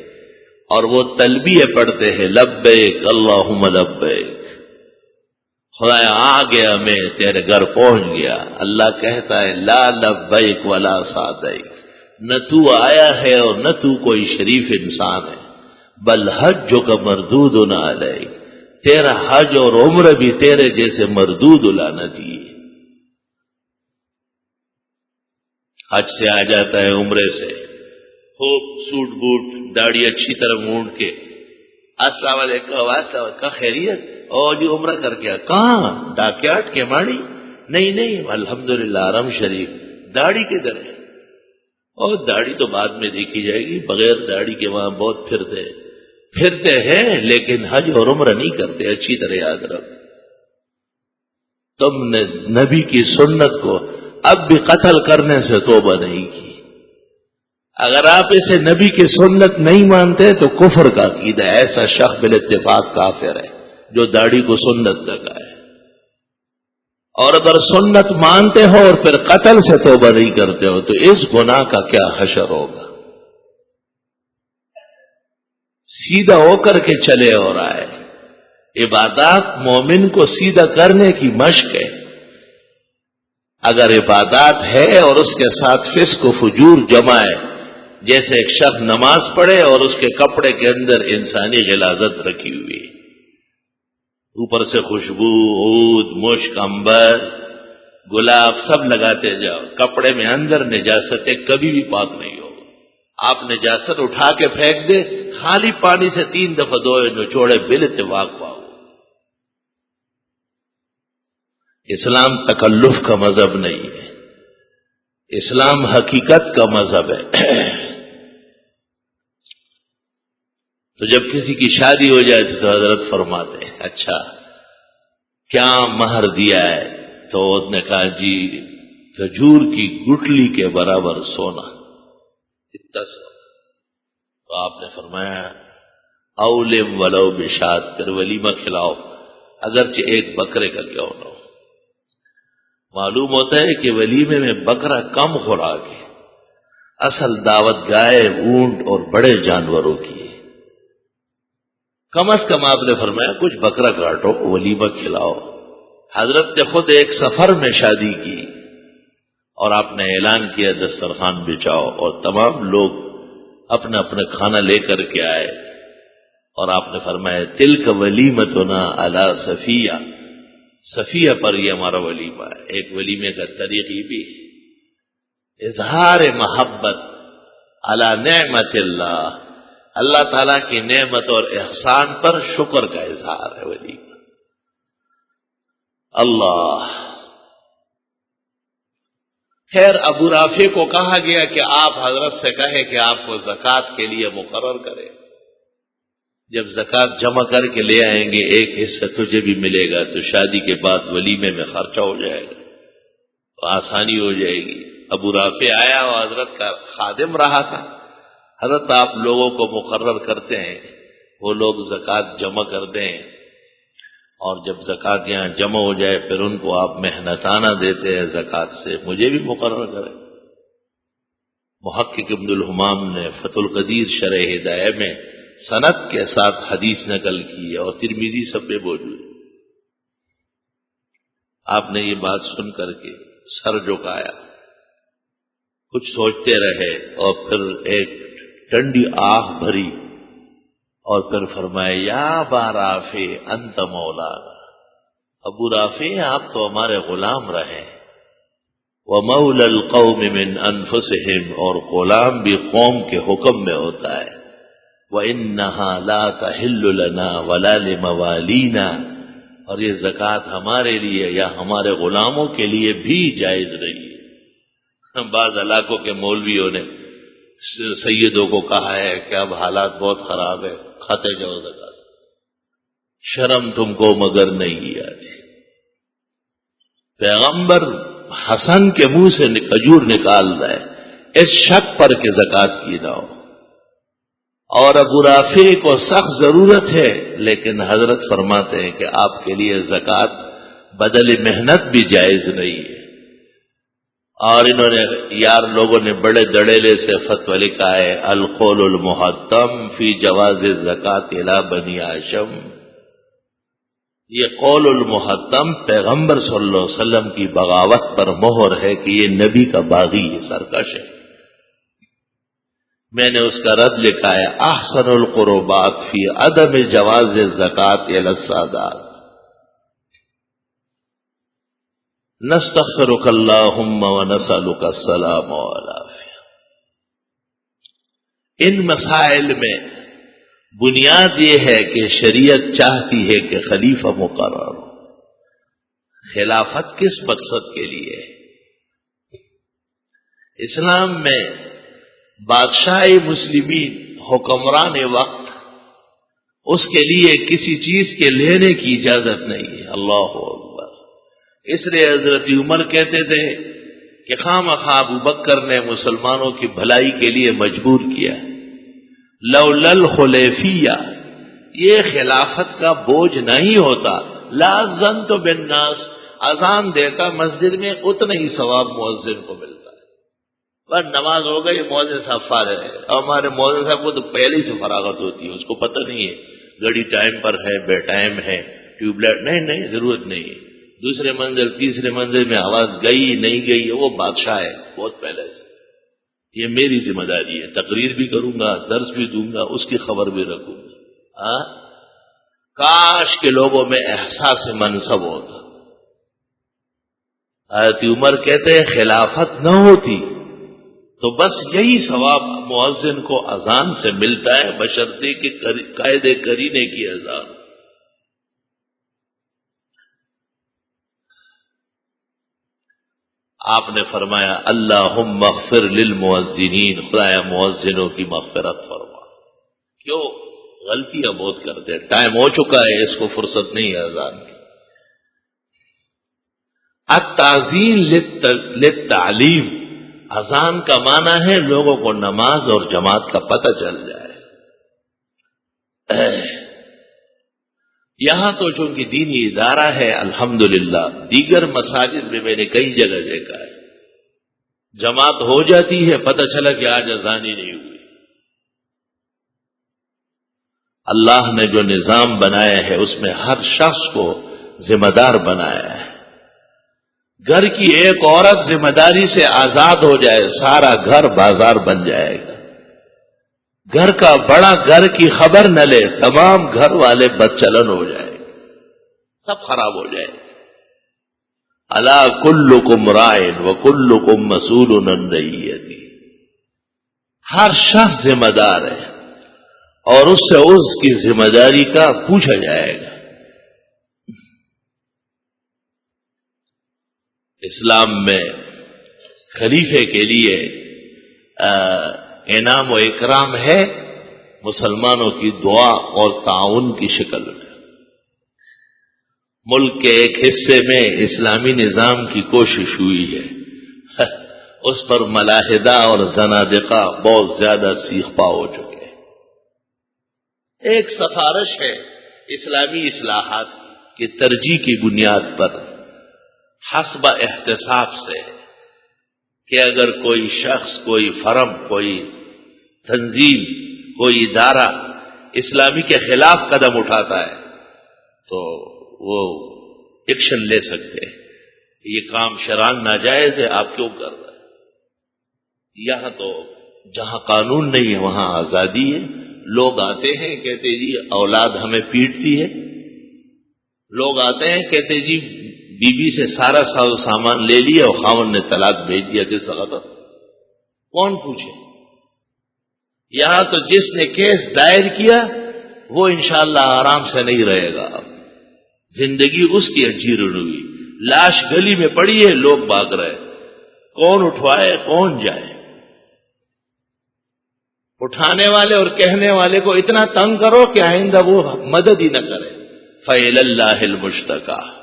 اور وہ تلبیہ پڑھتے ہیں لبیک اللہم لبیک، خدایا آ گیا میں تیرے گھر پہنچ گیا۔ اللہ کہتا ہے لا لبیک ولا سعدیک، نہ تو آیا ہے اور نہ تو کوئی شریف انسان ہے، بل حج کا مردود نہ علیہ، تیرا حج اور عمر بھی تیرے جیسے مردود لعنتی ہے۔ حج سے آ جاتا ہے عمرے سے، خوب سوٹ بوٹ داڑھی اچھی طرح مونڈ کے، السلام علیکم کا خیریت، اور جو عمرہ کر کے کہاں ڈاکیاٹ کے ماڑی؟ نہیں الحمدللہ حرم شریف۔ داڑھی کدھر ہے؟ اور داڑھی تو بعد میں دیکھی جائے گی، بغیر داڑھی کے وہاں بہت پھرتے ہیں لیکن حج اور عمرہ نہیں کرتے۔ اچھی طرح یاد رکھ، تم نے نبی کی سنت کو اب بھی قتل کرنے سے توبہ نہیں کی۔ اگر آپ اسے نبی کی سنت نہیں مانتے تو کفر کا عقیدہ، ایسا شخص بالاتفاق کافر ہے جو داڑھی کو سنت لگا ہے۔ اور اگر سنت مانتے ہو اور پھر قتل سے توبہ نہیں کرتے ہو تو اس گناہ کا کیا حشر ہوگا؟ سیدھا ہو کر کے چلے اور آئے. عبادات مومن کو سیدھا کرنے کی مشق ہے. اگر عبادات ہے اور اس کے ساتھ فسق و فجور جمع ہے، جیسے ایک شخص نماز پڑھے اور اس کے کپڑے کے اندر انسانی غلاظت رکھی ہوئی، اوپر سے خوشبو، عود، مشک، عنبر، گلاب سب لگاتے جاؤ، کپڑے میں اندر نجاست کبھی بھی پاک نہیں ہوگا. آپ نجاست اٹھا کے پھینک دے، خالی پانی سے 3 دفعہ دھوئے، نچوڑے، بل اتفاق پاؤ. اسلام تکلف کا مذہب نہیں ہے، اسلام حقیقت کا مذہب ہے. تو جب کسی کی شادی ہو جائے تو حضرت فرماتے ہیں اچھا کیا مہر دیا ہے؟ تو اس نے کہا جی کھجور کی گٹلی کے برابر سونا، اتنا سونا. تو آپ نے فرمایا اولم ولو بشات، پھر ولیمہ کھلاؤ اگرچہ ایک بکرے کا کیوں نہ ہو. معلوم ہوتا ہے کہ ولیمے میں بکرا کم خوراک ہے، اصل دعوت گائے، اونٹ اور بڑے جانوروں کی ہے. کم از کم آپ نے فرمایا کچھ بکرا کاٹو، ولیمہ کھلاؤ. حضرت نے خود ایک سفر میں شادی کی اور آپ نے اعلان کیا دسترخوان بچھاؤ، اور تمام لوگ اپنا اپنا کھانا لے کر کے آئے. اور آپ نے فرمایا تلک ولیمتنا علی صفیہ، صفیہ پر یہ ہمارا ولیمہ ہے. ایک ولیمے کا طریق یہ بھی اظہار محبت علی نعمت اللہ، اللہ تعالیٰ کی نعمت اور احسان پر شکر کا اظہار ہے ولیمہ. اللہ خیر، ابو رافع کو کہا گیا کہ آپ حضرت سے کہے کہ آپ کو زکوٰۃ کے لیے مقرر کرے. جب زکوٰۃ جمع کر کے لے آئیں گے ایک حصہ تجھے بھی ملے گا، تو شادی کے بعد ولیمے میں خرچہ ہو جائے گا، تو آسانی ہو جائے گی. ابو رافع آیا اور حضرت کا خادم رہا تھا. حضرت آپ لوگوں کو مقرر کرتے ہیں، وہ لوگ زکوٰۃ جمع کر دیں، اور جب زکوٰۃ یہاں جمع ہو جائے پھر ان کو آپ محنتانہ دیتے ہیں زکوٰۃ سے، مجھے بھی مقرر کریں. محقق ابن الحمام نے فتح القدیر شرح ہدایہ میں سند کے ساتھ حدیث نقل کی ہے اور ترمذی سب پہ موجود. آپ نے یہ بات سن کر کے سر جھکایا، کچھ سوچتے رہے اور پھر ایک ٹھنڈی آہ بھری اور پھر فرمایا یا ابا رافع انت مولانا، ابو رافع آپ تو ہمارے غلام رہے. ومولا القوم من انفسهم، اور غلام بھی قوم کے حکم میں ہوتا ہے. وَإِنَّهَا لَا تَحِلُّ لَنَا وَلَا لِمَوَالِينَا، اور یہ زکوٰۃ ہمارے لیے یا ہمارے غلاموں کے لیے بھی جائز نہیں ہے. بعض علاقوں کے مولویوں نے سیدوں کو کہا ہے کہ اب حالات بہت خراب ہے، کھاتے جاؤ زکوٰۃ، شرم تم کو مگر نہیں آتی. پیغمبر حسن کے منہ سے کھجور نکال رہا ہے اس شک پر کہ زکوٰۃ کی نہ ہو. اور ابو رافع کو سخت ضرورت ہے، لیکن حضرت فرماتے ہیں کہ آپ کے لیے زکوٰۃ بدل محنت بھی جائز نہیں ہے. اور انہوں نے یار لوگوں نے بڑے دڑیلے سے فتوی لکھا ہے القول المحتم فی جواز الزکوٰۃ الی بنی ہاشم. یہ قول المحتم پیغمبر صلی اللہ علیہ وسلم کی بغاوت پر مہر ہے کہ یہ نبی کا باغی ہے، سرکش ہے. میں نے اس کا رد لکھا ہے احسن القربات فی عدم جواز الزکوٰۃ الی السادات. نستغفرک اللہم ونسألک السلام والعافیہ. ان مسائل میں بنیاد یہ ہے کہ شریعت چاہتی ہے کہ خلیفہ مقرر ہو. خلافت کس مقصد کے لیے ہے؟ اسلام میں بادشاہ مسلمین حکمران وقت اس کے لیے کسی چیز کے لینے کی اجازت نہیں ہے. اللہ اکبر. اس لیے حضرت عمر کہتے تھے کہ خواہ ابو بکر نے مسلمانوں کی بھلائی کے لیے مجبور کیا. لولا الخلیفیہ، یہ خلافت کا بوجھ نہیں ہوتا. لازنت بالناس، اذان دیتا مسجد میں اتنا ہی ثواب مؤذن کو ملتا ہے. بس نماز ہو گئی، مؤذن صاحب فارغ ہے. اور ہمارے مؤذن صاحب کو تو پہلے ہی سے فراغت ہوتی ہے، اس کو پتہ نہیں ہے گھڑی ٹائم پر ہے، بے ٹائم ہے، ٹیوب لائٹ نہیں، ضرورت نہیں ہے. دوسرے منزل تیسرے منزل میں آواز گئی نہیں گئی، وہ بادشاہ ہے بہت پہلے سے. یہ میری ذمہ داری ہے، تقریر بھی کروں گا، درس بھی دوں گا، اس کی خبر بھی رکھوں گا. کاش کے لوگوں میں احساس منصب ہوتا. حضرت عمر کہتے ہیں خلافت نہ ہوتی تو بس یہی ثواب مؤذن کو اذان سے ملتا ہے، بشرطے کہ قائد کرینے کی اذان. آپ نے فرمایا اللہم اغفر للمؤذنین، خدایا مؤذنوں کی مغفرت فرما. کیوں؟ غلطیاں بہت کرتے ہیں. ٹائم ہو چکا ہے، اس کو فرصت نہیں ہے اذان کی. التعظیم للتعلیم، اذان کا معنی ہے لوگوں کو نماز اور جماعت کا پتہ چل جائے. یہاں تو چونکہ دینی ادارہ ہے الحمدللہ، دیگر مساجد میں نے کئی جگہ دیکھا ہے جماعت ہو جاتی ہے، پتہ چلا کہ آج اذان ہی نہیں ہوئی. اللہ نے جو نظام بنایا ہے اس میں ہر شخص کو ذمہ دار بنایا ہے. گھر کی ایک عورت ذمہ داری سے آزاد ہو جائے، سارا گھر بازار بن جائے گا. گھر کا بڑا گھر کی خبر نہ لے، تمام گھر والے بدچلن ہو جائے، سب خراب ہو جائے. الا کلکم راعٍ وکلکم مسئول عن رعیتہ، ہر شخص ذمہ دار ہے اور اس سے اس کی ذمہ داری کا پوچھا جائے گا. اسلام میں خلیفے کے لیے انعام و اکرام ہے مسلمانوں کی دعا اور تعاون کی شکل میں. ملک کے ایک حصے میں اسلامی نظام کی کوشش ہوئی ہے، اس پر ملاحدہ اور زنادقہ بہت زیادہ سیخ پا ہو چکے ہیں. ایک سفارش ہے اسلامی اصلاحات کی ترجیح کی بنیاد پر حسب احتساب سے کہ اگر کوئی شخص، کوئی فرم، کوئی تنظیم، کوئی ادارہ اسلامی کے خلاف قدم اٹھاتا ہے تو وہ ایکشن لے سکتے ہیں. یہ کام شرعاً ناجائز ہے، آپ کیوں کر رہے ہیں؟ یہاں تو جہاں قانون نہیں ہے وہاں آزادی ہے. لوگ آتے ہیں کہتے جی اولاد ہمیں پیٹتی ہے، لوگ آتے ہیں کہتے جی بی بی سے سارا سامان لے لیا اور خاوند نے طلاق بھیج دیا، کس غلط؟ کون پوچھے؟ یہاں تو جس نے کیس دائر کیا وہ انشاءاللہ آرام سے نہیں رہے گا. زندگی اس کی اجیر ہوئی. لاش گلی میں پڑی ہے، لوگ بھاگ رہے، کون اٹھوائے کون جائے؟ اٹھانے والے اور کہنے والے کو اتنا تنگ کرو کہ آئندہ وہ مدد ہی نہ کرے. فَإِلَى اللَّهِ الْمُشْتَكَى.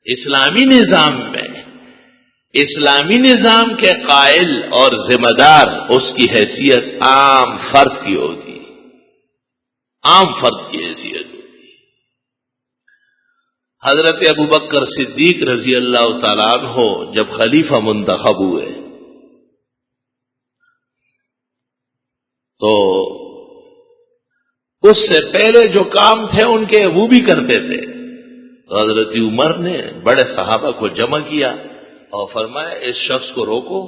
اسلامی نظام میں اسلامی نظام کے قائل اور ذمہ دار اس کی حیثیت عام فرد کی ہوتی، عام فرد کی حیثیت ہوتی. حضرت ابوبکر صدیق رضی اللہ تعالیٰ عنہ جب خلیفہ منتخب ہوئے تو اس سے پہلے جو کام تھے ان کے وہ بھی کرتے تھے. تو حضرت عمر نے بڑے صحابہ کو جمع کیا اور فرمایا اس شخص کو روکو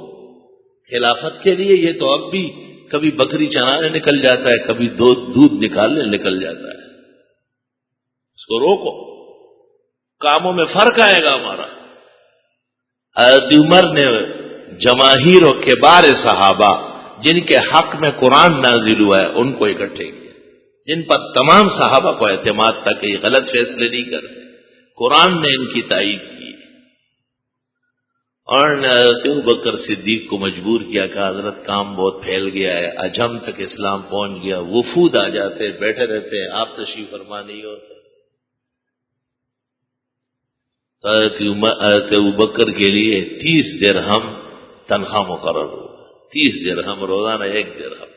خلافت کے لیے. یہ تو اب بھی کبھی بکری چرانے نکل جاتا ہے، کبھی دودھ نکالنے نکل جاتا ہے، اس کو روکو، کاموں میں فرق آئے گا ہمارا. حضرت عمر نے جماہیر و کبار صحابہ جن کے حق میں قرآن نازل ہوا ہے ان کو اکٹھے کیا، جن پر تمام صحابہ کو اعتماد تھا کہ یہ غلط فیصلے نہیں کر رہے، قرآن نے ان کی تائید کی. اور حضرت ابوبکر صدیق کو مجبور کیا کہ حضرت کام بہت پھیل گیا ہے، عجم تک اسلام پہنچ گیا، وفود آ جاتے بیٹھے رہتے ہیں، آپ تشریف فرما نہیں ہوتے. حضرت ابوبکر کے لیے 30 درہم تنخواہ مقرر ہو، 30 درہم روزانہ، 1 درہم.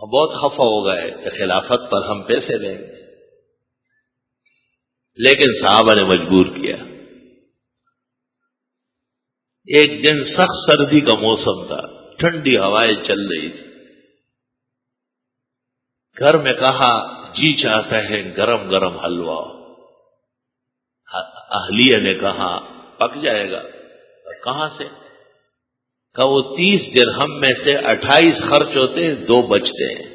اور بہت خفا ہو گئے کہ خلافت پر ہم پیسے لیں گے، لیکن صحابہ نے مجبور کیا. ایک دن سخت سردی کا موسم تھا، ٹھنڈی ہوائیں چل رہی تھی. گھر میں کہا جی چاہتا ہے گرم گرم حلوہ. اہلیہ نے کہا پک جائے گا. کہاں سے؟ کہ وہ 30 درہم میں سے 28 خرچ ہوتے ہیں، 2 بچتے ہیں.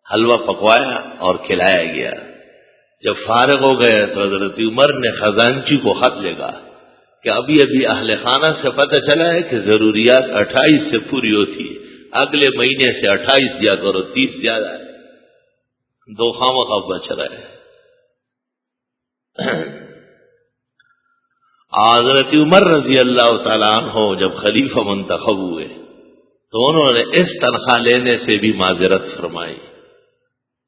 حلوہ پکوایا اور کھلایا گیا. جب فارغ ہو گئے تو حضرت عمر نے خزانچی کو خط لکھا کہ ابھی ابھی اہل خانہ سے پتہ چلا ہے کہ ضروریات 28 سے پوری ہوتی ہے، اگلے مہینے سے 28 دیا کرو، 30 زیادہ ہے، 2 خامخواہ بچ رہا ہے. حضرت عمر رضی اللہ تعالیٰ عنہ جب خلیفہ منتخب ہوئے تو انہوں نے اس تنخواہ لینے سے بھی معذرت فرمائی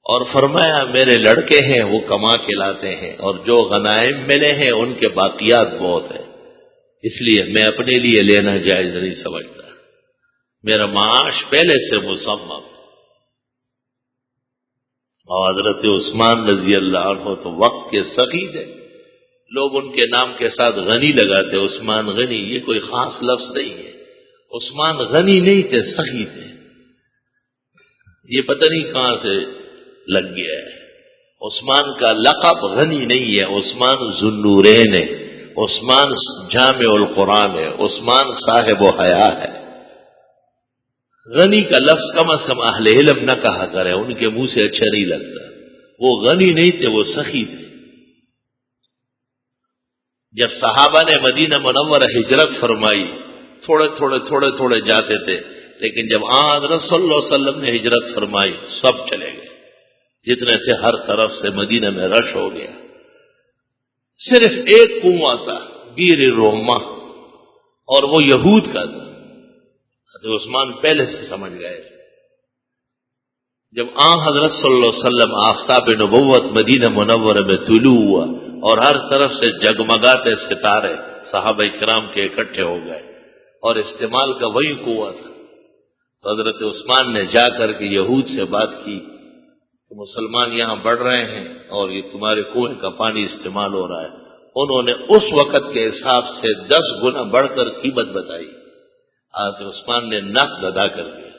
اور فرمایا میرے لڑکے ہیں وہ کما کے لاتے ہیں اور جو غنائم ملے ہیں ان کے باقیات بہت ہیں، اس لیے میں اپنے لیے لینا جائز نہیں سمجھتا، میرا معاش پہلے سے مسمم. اور حضرت عثمان رضی اللہ عنہ تو وقت کے سخی تھے، لوگ ان کے نام کے ساتھ غنی لگاتے، عثمان غنی، یہ کوئی خاص لفظ نہیں ہے. عثمان غنی نہیں تھے، سخی تھے. یہ پتہ نہیں کہاں سے لگ گیا ہے. عثمان کا لقب غنی نہیں ہے، عثمان ذوالنورین ہے، عثمان جامع القرآن ہے، عثمان صاحب و حیا ہے. غنی کا لفظ کم از کم اہل علم نہ کہا کرے، ان کے منہ سے اچھا نہیں لگتا. وہ غنی نہیں تھے، وہ سخی تھے. جب صحابہ نے مدینہ منورہ ہجرت فرمائی تھوڑے تھوڑے جاتے تھے، لیکن جب حضرت صلی اللہ علیہ وسلم نے ہجرت فرمائی سب چلے گئے، جتنے تھے ہر طرف سے مدینہ میں رش ہو گیا. صرف ایک کنواں تھا بیر روما اور وہ یہود کا تھا. حضرت عثمان پہلے سے سمجھ گئے. جب حضرت صلی اللہ علیہ وسلم آفتاب نبوت مدینہ منورہ میں طلوع ہوا اور ہر طرف سے جگمگاتے ستارے صحابہ کرام کے اکٹھے ہو گئے اور استعمال کا وہی کنواں تھا، تو حضرت عثمان نے جا کر کے یہود سے بات کی کہ مسلمان یہاں بڑھ رہے ہیں اور یہ تمہارے کنویں کا پانی استعمال ہو رہا ہے. انہوں نے اس وقت کے حساب سے 10 گنا بڑھ کر قیمت بتائی. حضرت عثمان نے نقد ادا کر دیا.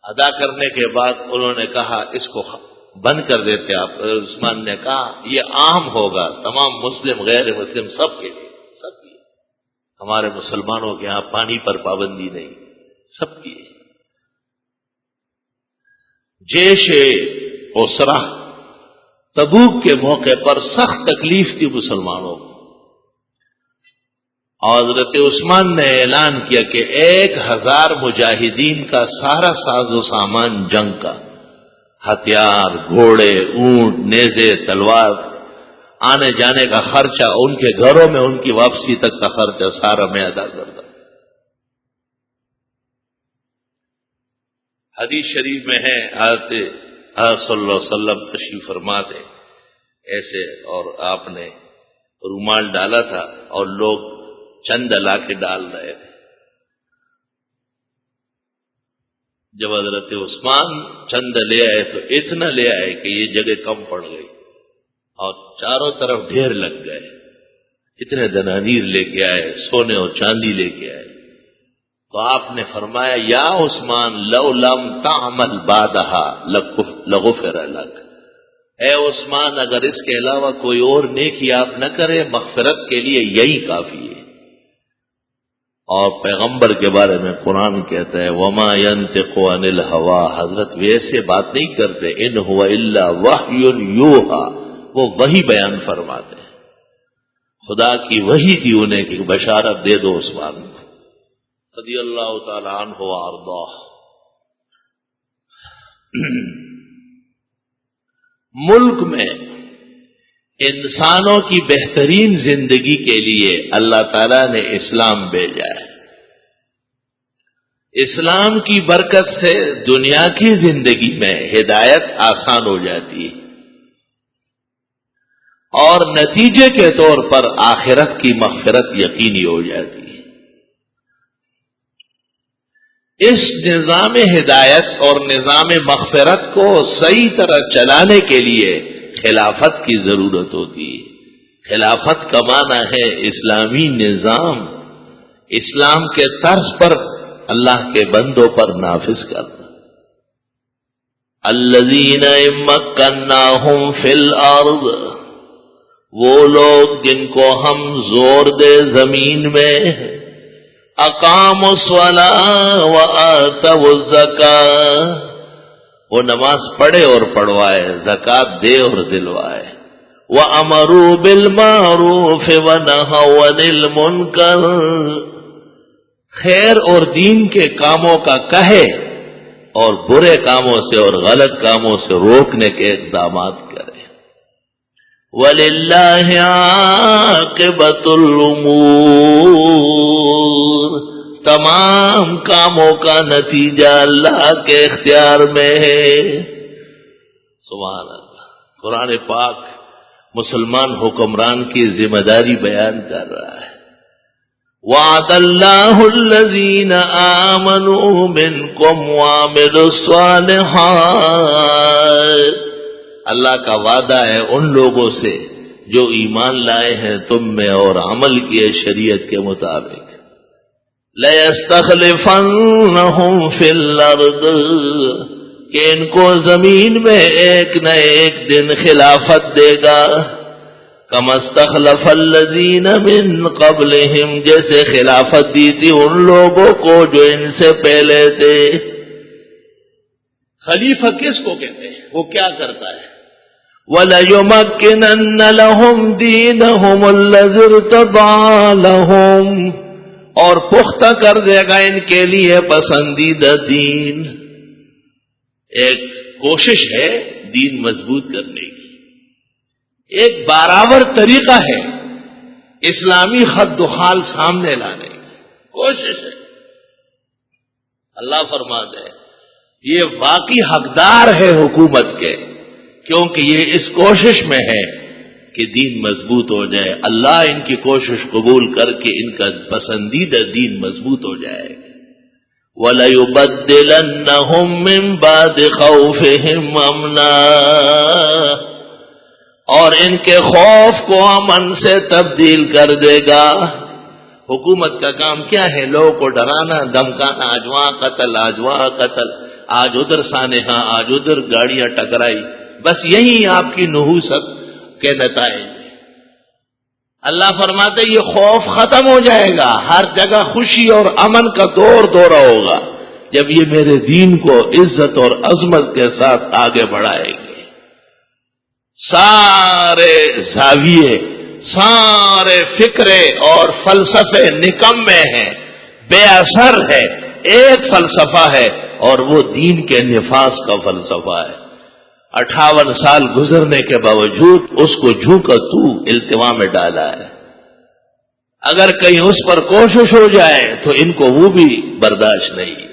ادا کرنے کے بعد انہوں نے کہا اس کو بند کر دیتے آپ. عثمان نے کہا یہ عام ہوگا تمام مسلم غیر مسلم سب کے لیے، سب کے لیے. ہمارے مسلمانوں کے ہاں پانی پر پابندی نہیں، سب کی. جیش اسرہ تبوک کے موقع پر سخت تکلیف تھی مسلمانوں کو. حضرت عثمان نے اعلان کیا کہ 1000 مجاہدین کا سارا ساز و سامان جنگ کا، ہتھیار، گھوڑے، اونٹ، نیزے، تلوار، آنے جانے کا خرچہ، ان کے گھروں میں ان کی واپسی تک کا خرچہ سارا میں ادا کرتا. حدیث شریف میں ہے حضرت صلی اللہ علیہ وسلم تشریف فرما تھے ایسے، اور آپ نے رومال ڈالا تھا اور لوگ چند لا کے ڈال رہے تھے. جب حضرت عثمان چند لے آئے تو اتنا لے آئے کہ یہ جگہ کم پڑ گئی اور چاروں طرف ڈھیر لگ گئے. اتنے دنانیر لے کے آئے، سونے اور چاندی لے کے آئے. تو آپ نے فرمایا یا عثمان لو لم تعمل بعدها لغفر لك. اے عثمان اگر اس کے علاوہ کوئی اور نیکی آپ نہ کرے مغفرت کے لیے یہی کافی ہے. اور پیغمبر کے بارے میں قرآن کہتا ہے وما ينطق عن الهوى، حضرت ویسے بات نہیں کرتے، ان هو الا وحی یوحى، وہ وحی بیان فرماتے ہیں. خدا کی وحی تھی انہیں کہ بشارت دے دو عثمان رضی اللہ تعالی عنہ وارضاہ. ملک میں انسانوں کی بہترین زندگی کے لیے اللہ تعالیٰ نے اسلام بھیجا ہے. اسلام کی برکت سے دنیا کی زندگی میں ہدایت آسان ہو جاتی ہے اور نتیجے کے طور پر آخرت کی مغفرت یقینی ہو جاتی ہے. اس نظام ہدایت اور نظام مغفرت کو صحیح طرح چلانے کے لیے خلافت کی ضرورت ہوتی ہے. خلافت کا معنی ہے اسلامی نظام، اسلام کے طرز پر اللہ کے بندوں پر نافذ کرنا۔ الذین مکناہم فی الارض، وہ لوگ جن کو ہم زور دے زمین میں، اقاموا الصلاۃ وآتوا الزکاۃ، وہ نماز پڑھے اور پڑھوائے، زکوٰۃ دے اور دلوائے، وَأَمَرُوا بِالْمَعْرُوفِ وَنَهَوْا عَنِ الْمُنكَرِ، خیر اور دین کے کاموں کا کہے اور برے کاموں سے اور غلط کاموں سے روکنے کے اقدامات کرے۔ وَلِلَّهِ عَاقِبَةُ الْأُمُورِ، تمام کاموں کا نتیجہ اللہ کے اختیار میں ہے۔ سبحان اللہ۔ قرآن پاک مسلمان حکمران کی ذمہ داری بیان کر رہا ہے۔ وعد اللہ الذین آمنوا منکم وعملوا الصالحات، اللہ کا وعدہ ہے ان لوگوں سے جو ایمان لائے ہیں تم میں اور عمل کیے شریعت کے مطابق۔ لَيَسْتَخْلِفَنَّهُمْ فِي الْأَرْضِ، کہ ان کو زمین میں ایک نہ ایک دن خلافت دے گا، کما استخلف الذین من قبلہم، جیسے خلافت دی تھی ان لوگوں کو جو ان سے پہلے تھے۔ خلیفہ کس کو کہتے ہیں؟ وہ کیا کرتا ہے؟ وَلَيُمَكِّنَنَّ لَهُمْ دِينَهُمُ الَّذِي ارْتَضَىٰ لَهُمْ، اور پختہ کر دے گا ان کے لیے پسندیدہ دین۔ ایک کوشش ہے دین مضبوط کرنے کی، ایک برابر طریقہ ہے اسلامی خد و خال سامنے لانے کی کوشش ہے۔ اللہ فرماتا ہے یہ واقعی حقدار ہے حکومت کے، کیونکہ یہ اس کوشش میں ہے کہ دین مضبوط ہو جائے۔ اللہ ان کی کوشش قبول کر کے ان کا پسندیدہ دین مضبوط ہو جائے۔ وَلَيُبَدِّلَنَّهُم مِّن بَعْدِ خَوْفِهِمْ أَمْنًا، اور ان کے خوف کو امن سے تبدیل کر دے گا۔ حکومت کا کام کیا ہے؟ لوگوں کو ڈرانا، دھمکانا، آج وہاں قتل، آج وہاں قتل، آج ادھر سانحہ، آج ادھر گاڑیاں ٹکرائی، بس یہی آپ کی نحوست کے نتائج۔ اللہ فرماتے یہ خوف ختم ہو جائے گا، ہر جگہ خوشی اور امن کا دور دورہ ہوگا جب یہ میرے دین کو عزت اور عظمت کے ساتھ آگے بڑھائے گے۔ سارے زاویے، سارے فکرے اور فلسفے نکمے ہیں، بے اثر ہے، ایک فلسفہ ہے اور وہ دین کے نفاذ کا فلسفہ ہے۔ 58 سال گزرنے کے باوجود اس کو جھوکا تو التوا میں ڈالا ہے۔ اگر کہیں اس پر کوشش ہو جائے تو ان کو وہ بھی برداشت نہیں ہے،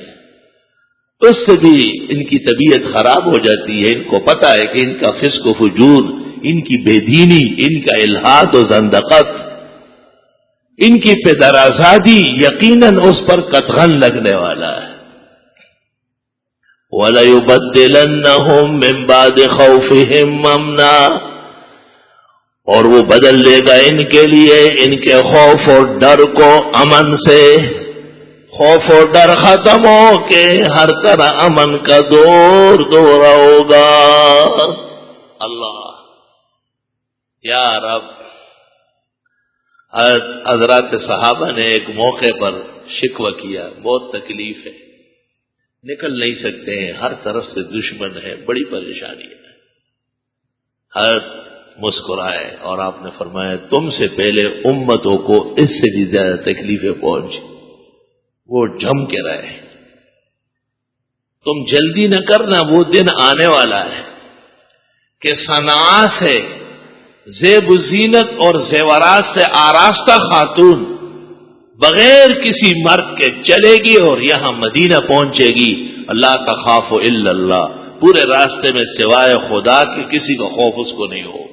اس سے بھی ان کی طبیعت خراب ہو جاتی ہے۔ ان کو پتا ہے کہ ان کا فسق و فجور، ان کی بے دینی، ان کا الحاد و زندقت، ان کی پدرآزادی یقیناً اس پر قطغن لگنے والا ہے۔ وَلَيُبَدِّلَنَّهُم مِّن بَعْدِ خَوْفِهِمْ أَمْنًا، اور وہ بدل لے گا ان کے لیے ان کے خوف اور ڈر کو امن سے۔ خوف اور ڈر ختم ہو کے ہر طرح امن کا دور دورہ ہوگا۔ اللہ یا رب۔ حضرات صحابہ نے ایک موقع پر شکوہ کیا، بہت تکلیف ہے، نکل نہیں سکتے ہیں، ہر طرف سے دشمن ہے، بڑی پریشانی ہے۔ حضرت مسکرائے اور آپ نے فرمایا تم سے پہلے امتوں کو اس سے بھی زیادہ تکلیفیں پہنچی، وہ جم کے رہے، تم جلدی نہ کرنا، وہ دن آنے والا ہے کہ صنعا سے زیب و زینت اور زیورات سے آراستہ خاتون بغیر کسی مرد کے چلے گی اور یہاں مدینہ پہنچے گی، اللہ کا خوف الا اللہ، پورے راستے میں سوائے خدا کے کسی کا خوف اس کو نہیں ہو۔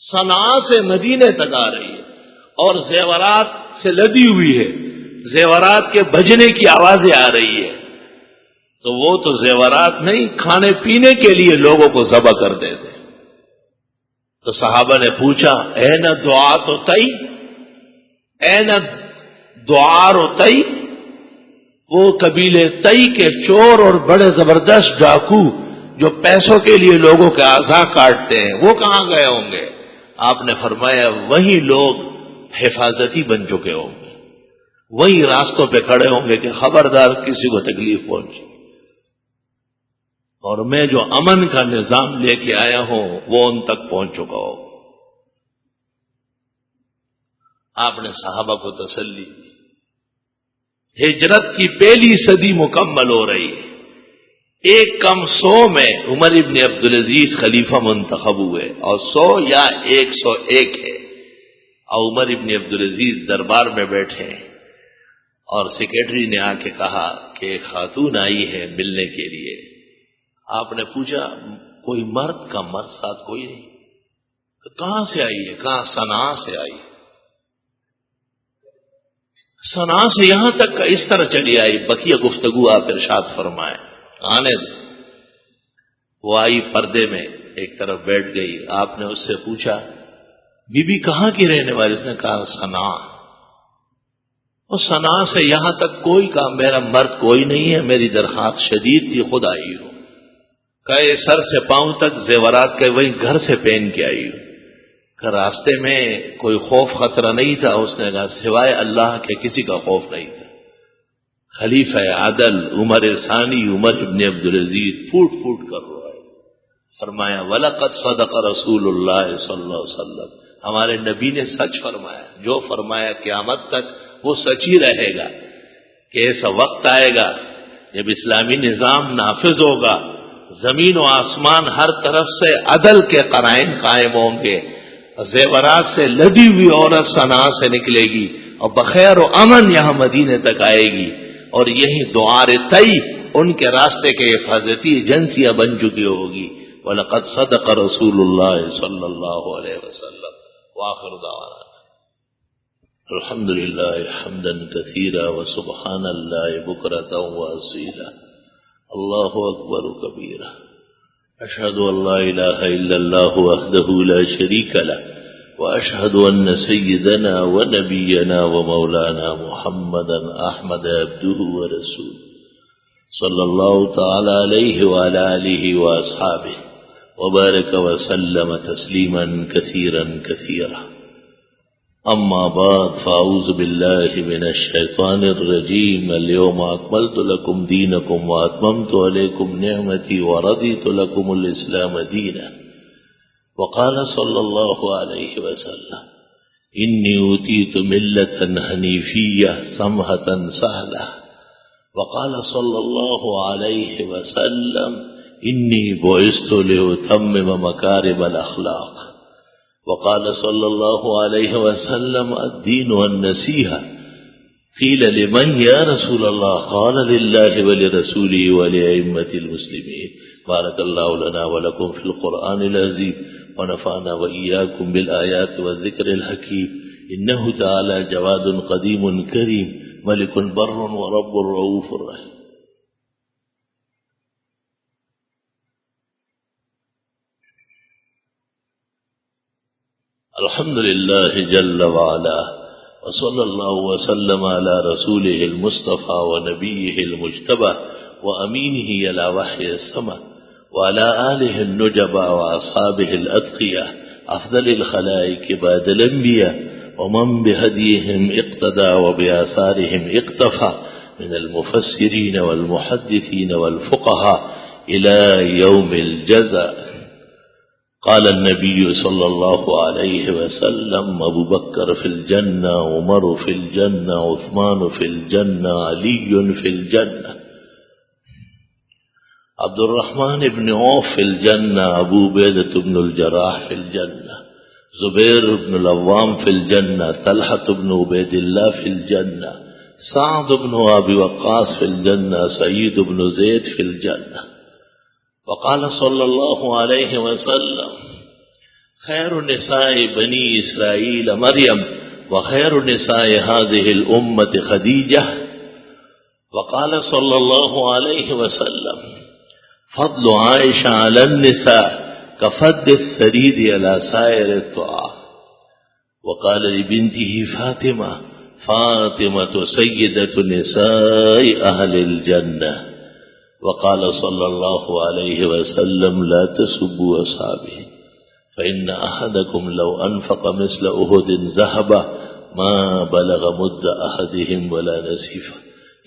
صنعا سے مدینے تک آ رہی ہے اور زیورات سے لدی ہوئی ہے، زیورات کے بجنے کی آوازیں آ رہی ہے، تو وہ تو زیورات نہیں، کھانے پینے کے لیے لوگوں کو ذبح کر دیتے، تو صحابہ نے پوچھا این دعات و تئی، این دعار و تئی، وہ قبیلے تئی کے چور اور بڑے زبردست ڈاکو جو پیسوں کے لیے لوگوں کے اعضاء کاٹتے ہیں، وہ کہاں گئے ہوں گے؟ آپ نے فرمایا وہی لوگ حفاظتی بن چکے ہوں گے، وہی راستوں پہ کھڑے ہوں گے کہ خبردار کسی کو تکلیف پہنچی، اور میں جو امن کا نظام لے کے آیا ہوں وہ ان تک پہنچ چکا ہو۔ آپ نے صحابہ کو تسلی دی۔ ہجرت کی پہلی صدی مکمل ہو رہی ہے، 100 میں عمر ابن عبدالعزیز خلیفہ منتخب ہوئے، اور 100 یا 101 ہے، اور عمر ابن عبدالعزیز دربار میں بیٹھے ہیں، اور سیکرٹری نے آ کے کہا کہ ایک خاتون آئی ہے ملنے کے لیے۔ آپ نے پوچھا کوئی مرد کا؟ مرد ساتھ کوئی نہیں۔ کہاں سے آئی ہے؟ کہاں؟ صنعاء سے آئی۔ صنعاء سے یہاں تک کا اس طرح چلی آئی، بقیہ گفتگو آپ ارشاد فرمائے، آنے دو۔ وہ آئی، پردے میں ایک طرف بیٹھ گئی۔ آپ نے اس سے پوچھا بی بی کہاں کی رہنے والی؟ اس نے کہا صنعاء۔ اور صنعاء سے یہاں تک کوئی کہا میرا مرد کوئی نہیں ہے، میری درخواست شدید تھی، خود آئی ہوں۔ کہے سر سے پاؤں تک زیورات کے وہی گھر سے پہن کے آئی ہوں۔ کہ راستے میں کوئی خوف خطرہ نہیں تھا؟ اس نے کہا سوائے اللہ کے کسی کا خوف نہیں تھا۔ خلیفہ عدل عمر ثانی عمر ابن عبدالعزیز پھوٹ پھوٹ کر رہا ہے۔ فرمایا وَلَقَدْ صَدَقَ رسول اللہ صلی اللہ علیہ وسلم، ہمارے نبی نے سچ فرمایا، جو فرمایا قیامت تک وہ سچ ہی رہے گا، کہ ایسا وقت آئے گا جب اسلامی نظام نافذ ہوگا، زمین و آسمان ہر طرف سے عدل کے قرائن قائم ہوں گے، زیورات سے لدی ہوئی عورت صنعاء سے نکلے گی اور بخیر و امن یہاں مدینے تک آئے گی، اور یہی دعار تئی ان کے راستے کے حفاظتی ایجنسیاں بن چکی ہوگی۔ وَلَقَدْ صَدَقَ رسول اللہ صلی اللہ علیہ وسلم۔ وآخر دعوانا الحمد للہ حمدا کثیرا وسبحان اللہ بکرۃ وأصیلا، اللہ اکبر کبیرا، اشہد ان لا الہ الا اللہ وحدہ لا شریک لہ، واشہد ان سیدنا ونبینا ومولانا محمدا احمد عبدہ ورسولہ صلی اللہ تعالی علیہ وعلی آلہ واصحابہ وبارک وسلم تسلیما کثیرا کثیرا۔ اما بعد فاعوذ باللہ من الشیطان الرجیم، اليوم اکملت لکم دینکم واتممت علیکم نعمتی ورضیت لکم الاسلام دینا۔ وقال صلی اللہ علیہ وسلم انی اوتیت ملۃ حنیفیہ سمحۃ سہلہ۔ وقال صلی اللہ علیہ وسلم انی بعثت لأتمم مکارم الاخلاق۔ وقال صلی اللہ علیہ وسلم الدین النصیحہ۔ قیل لمن یا رسول اللہ؟ قال للہ ولرسولہ ولأئمة المسلمین۔ بارک اللہ لنا ولکم فی القرآن العظیم ونفعنا وإیاکم بالآیات والذکر الحکیم، انہ تعالی جواد قدیم کریم ملک بر ورب رؤوف رحیم۔ الحمد للہ جل وعلا، وصلی اللہ وسلم علی رسولہ المصطفى ونبیہ المجتبى وامینہ علی وحی السماء وعلى آلہ النجبى واصحابہ الاتقیاء افضل الخلائق بعد الانبیاء ومن بهدیہم اقتدى وبآثارہم اقتفى من المفسرین والمحدثین والفقهاء الى یوم الجزاء۔ قال النبی صلی اللہ علیہ وسلم ابو بکر فی الجنہ، عمر فی الجنہ، عثمان فی الجنہ، علی فی الجنہ، عبد الرحمن بن عوف فی الجنہ، ابو عبیدۃ بن الجراح فی الجنہ، زبیر بن العوام فی الجنہ، طلحۃ بن عبید اللہ فی الجنہ، سعد بن ابی وقاص فی الجنہ، سعید بن زید فی الجنہ۔ وقال صلی اللہ علیہ وسلم خیر نساء بنی اسرائیل مریم وخیر نساء هذه الامة خدیجہ۔ وقال صلی اللہ علیہ وسلم فضل عائشہ علی النساء كفد الثريد على سائر الطعام. وقال لبنته فاطمة سيدة نساء أهل الجنة. وقال صلى الله عليه وسلم لا تسبوا أصحابي فإن أحدكم لو أنفق مثل أحد ذهبا ما بلغ مد أحدهم ولا نصيفه.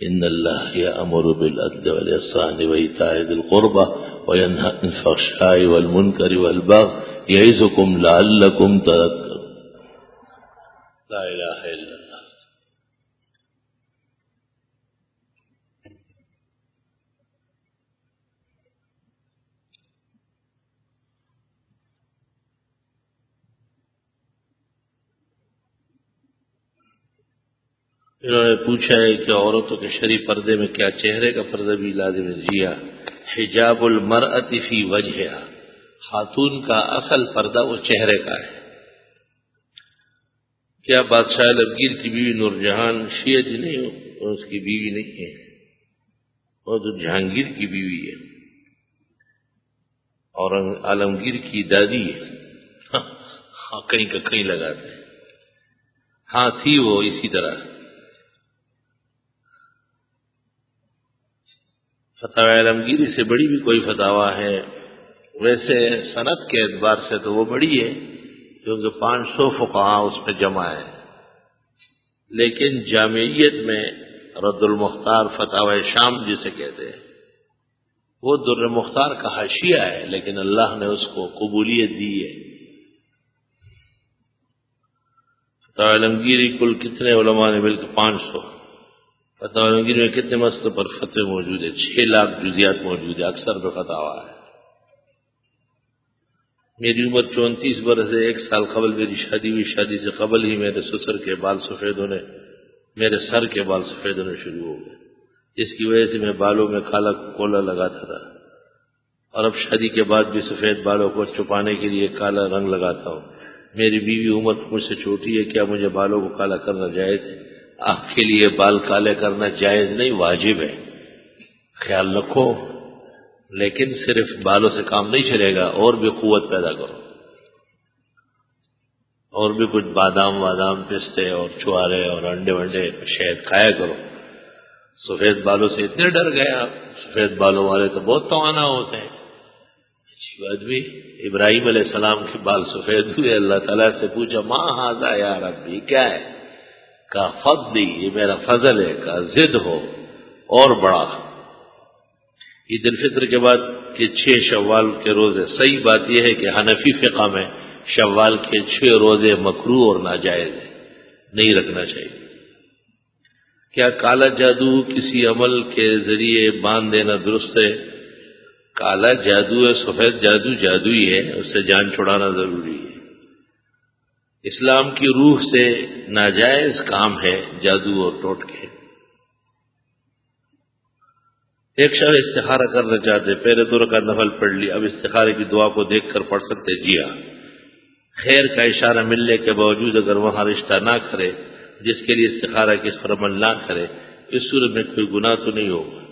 إن الله يأمر بالعدل والإحسان وإيتاء ذي القربى وينهى عن الفحشاء والمنكر والبغي يعظكم لعلكم تذكرون. لا إله إلا الله. انہوں نے پوچھا ہے کہ عورتوں کے شرعی پردے میں کیا چہرے کا پردہ بھی لازم ہے؟ جی ہاں، حجاب المرأة فی وجہہا، خاتون کا اصل پردہ وہ چہرے کا ہے. کیا بادشاہ عالمگیر کی بیوی نور جہان شیعہ جی نہیں ہو؟ اس کی بیوی نہیں ہے، وہ تو جہانگیر کی بیوی ہے اور عالمگیر کی دادی ہے. ہاں کہیں کا کہیں لگاتے ہیں. ہاں تھی وہ اسی طرح. فتاوی عالمگیری سے بڑی بھی کوئی فتاوا ہے؟ ویسے سند کے اعتبار سے تو وہ بڑی ہے کیونکہ 500 فقہا اس میں جمع ہے، لیکن جامعیت میں رد المختار فتاوی شام جسے کہتے ہیں وہ در مختار کا حاشیہ ہے، لیکن اللہ نے اس کو قبولیت دی ہے. فتاوی عالمگیری کل کتنے علماء نے مل کے 500. فتاوی عالمگیری میں کتنے مسئلوں پر فتوے موجود ہیں؟ 6 لاکھ جزیات موجود ہے، اکثر پہ فتاوا ہے. میری عمر 34 برس ہے. 1 سال قبل میری شادی ہوئی. شادی سے قبل ہی میرے سسر کے بال سفید ہونے، میرے سر کے بال سفید ہونے شروع ہو گئے، جس کی وجہ سے میں بالوں میں کالا کولا لگاتا تھا، اور اب شادی کے بعد بھی سفید بالوں کو چھپانے کے لیے کالا رنگ لگاتا ہوں. میری بیوی عمر مجھ سے چھوٹی ہے، کیا مجھے بالوں کو کالا کرنا جائز ہے؟ آپ کے لیے بال کالے کرنا جائز نہیں، واجب ہے. خیال رکھو، لیکن صرف بالوں سے کام نہیں چلے گا، اور بھی قوت پیدا کرو، اور بھی کچھ بادام پستے اور چوارے اور انڈے ونڈے شہد کھایا کرو. سفید بالوں سے اتنے ڈر گئے آپ؟ سفید بالوں والے تو بہت توانا ہوتے ہیں. اچھی بات بھی. ابراہیم علیہ السلام کے بال سفید ہوئے. اللہ تعالیٰ سے پوچھا ما ھذا یا ربی، کیا ہے؟ کا فضلی، یہ میرا فضل ہے. کا ضد ہو اور بڑا. عید الفطر کے بعد کے 6 شوال کے روزے، صحیح بات یہ ہے کہ حنفی فقہ میں شوال کے 6 روزے مکروہ اور ناجائز ہے، نہیں رکھنا چاہیے. کیا کالا جادو کسی عمل کے ذریعے باندھ دینا درست ہے؟ کالا جادو ہے، سفید جادو جادو ہی ہے، اس سے جان چھڑانا ضروری ہے. اسلام کی روح سے ناجائز کام ہے جادو اور ٹوٹکے. ایک شخص استخارہ کرنا چاہتے، پہلے 2 رکعت نفل پڑھ لی، اب استخارے کی دعا کو دیکھ کر پڑھ سکتے؟ جی ہاں. خیر کا اشارہ ملنے کے باوجود اگر وہاں رشتہ نہ کرے جس کے لیے استخارہ کی، اس پر عمل نہ کرے، اس صورت میں کوئی گناہ تو نہیں ہوگا.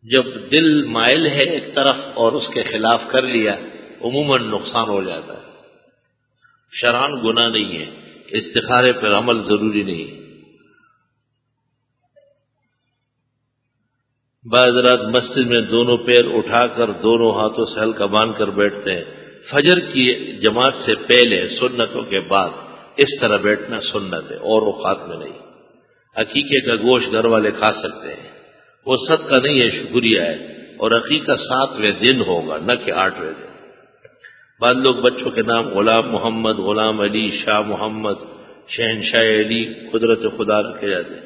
جب دل مائل ہے ایک طرف اور اس کے خلاف کر لیا، عموماً نقصان ہو جاتا ہے. شرعاً گناہ نہیں ہے، استخارے پر عمل ضروری نہیں ہے. بعض رات مسجد میں دونوں پیر اٹھا کر دونوں ہاتھوں سے ہلکا باندھ کر بیٹھتے ہیں. فجر کی جماعت سے پہلے، سنتوں کے بعد اس طرح بیٹھنا سنت ہے اور اوقات میں نہیں. عقیقے کا گوشت گھر والے کھا سکتے ہیں، وہ صدقہ نہیں ہے، شکریہ ہے. اور عقیقہ 7ویں دن ہوگا، نہ کہ 8ویں دن. بعض لوگ بچوں کے نام غلام محمد، غلام علی، شاہ محمد، شہنشاہ علی، قدرت خدا رکھے جاتے ہیں.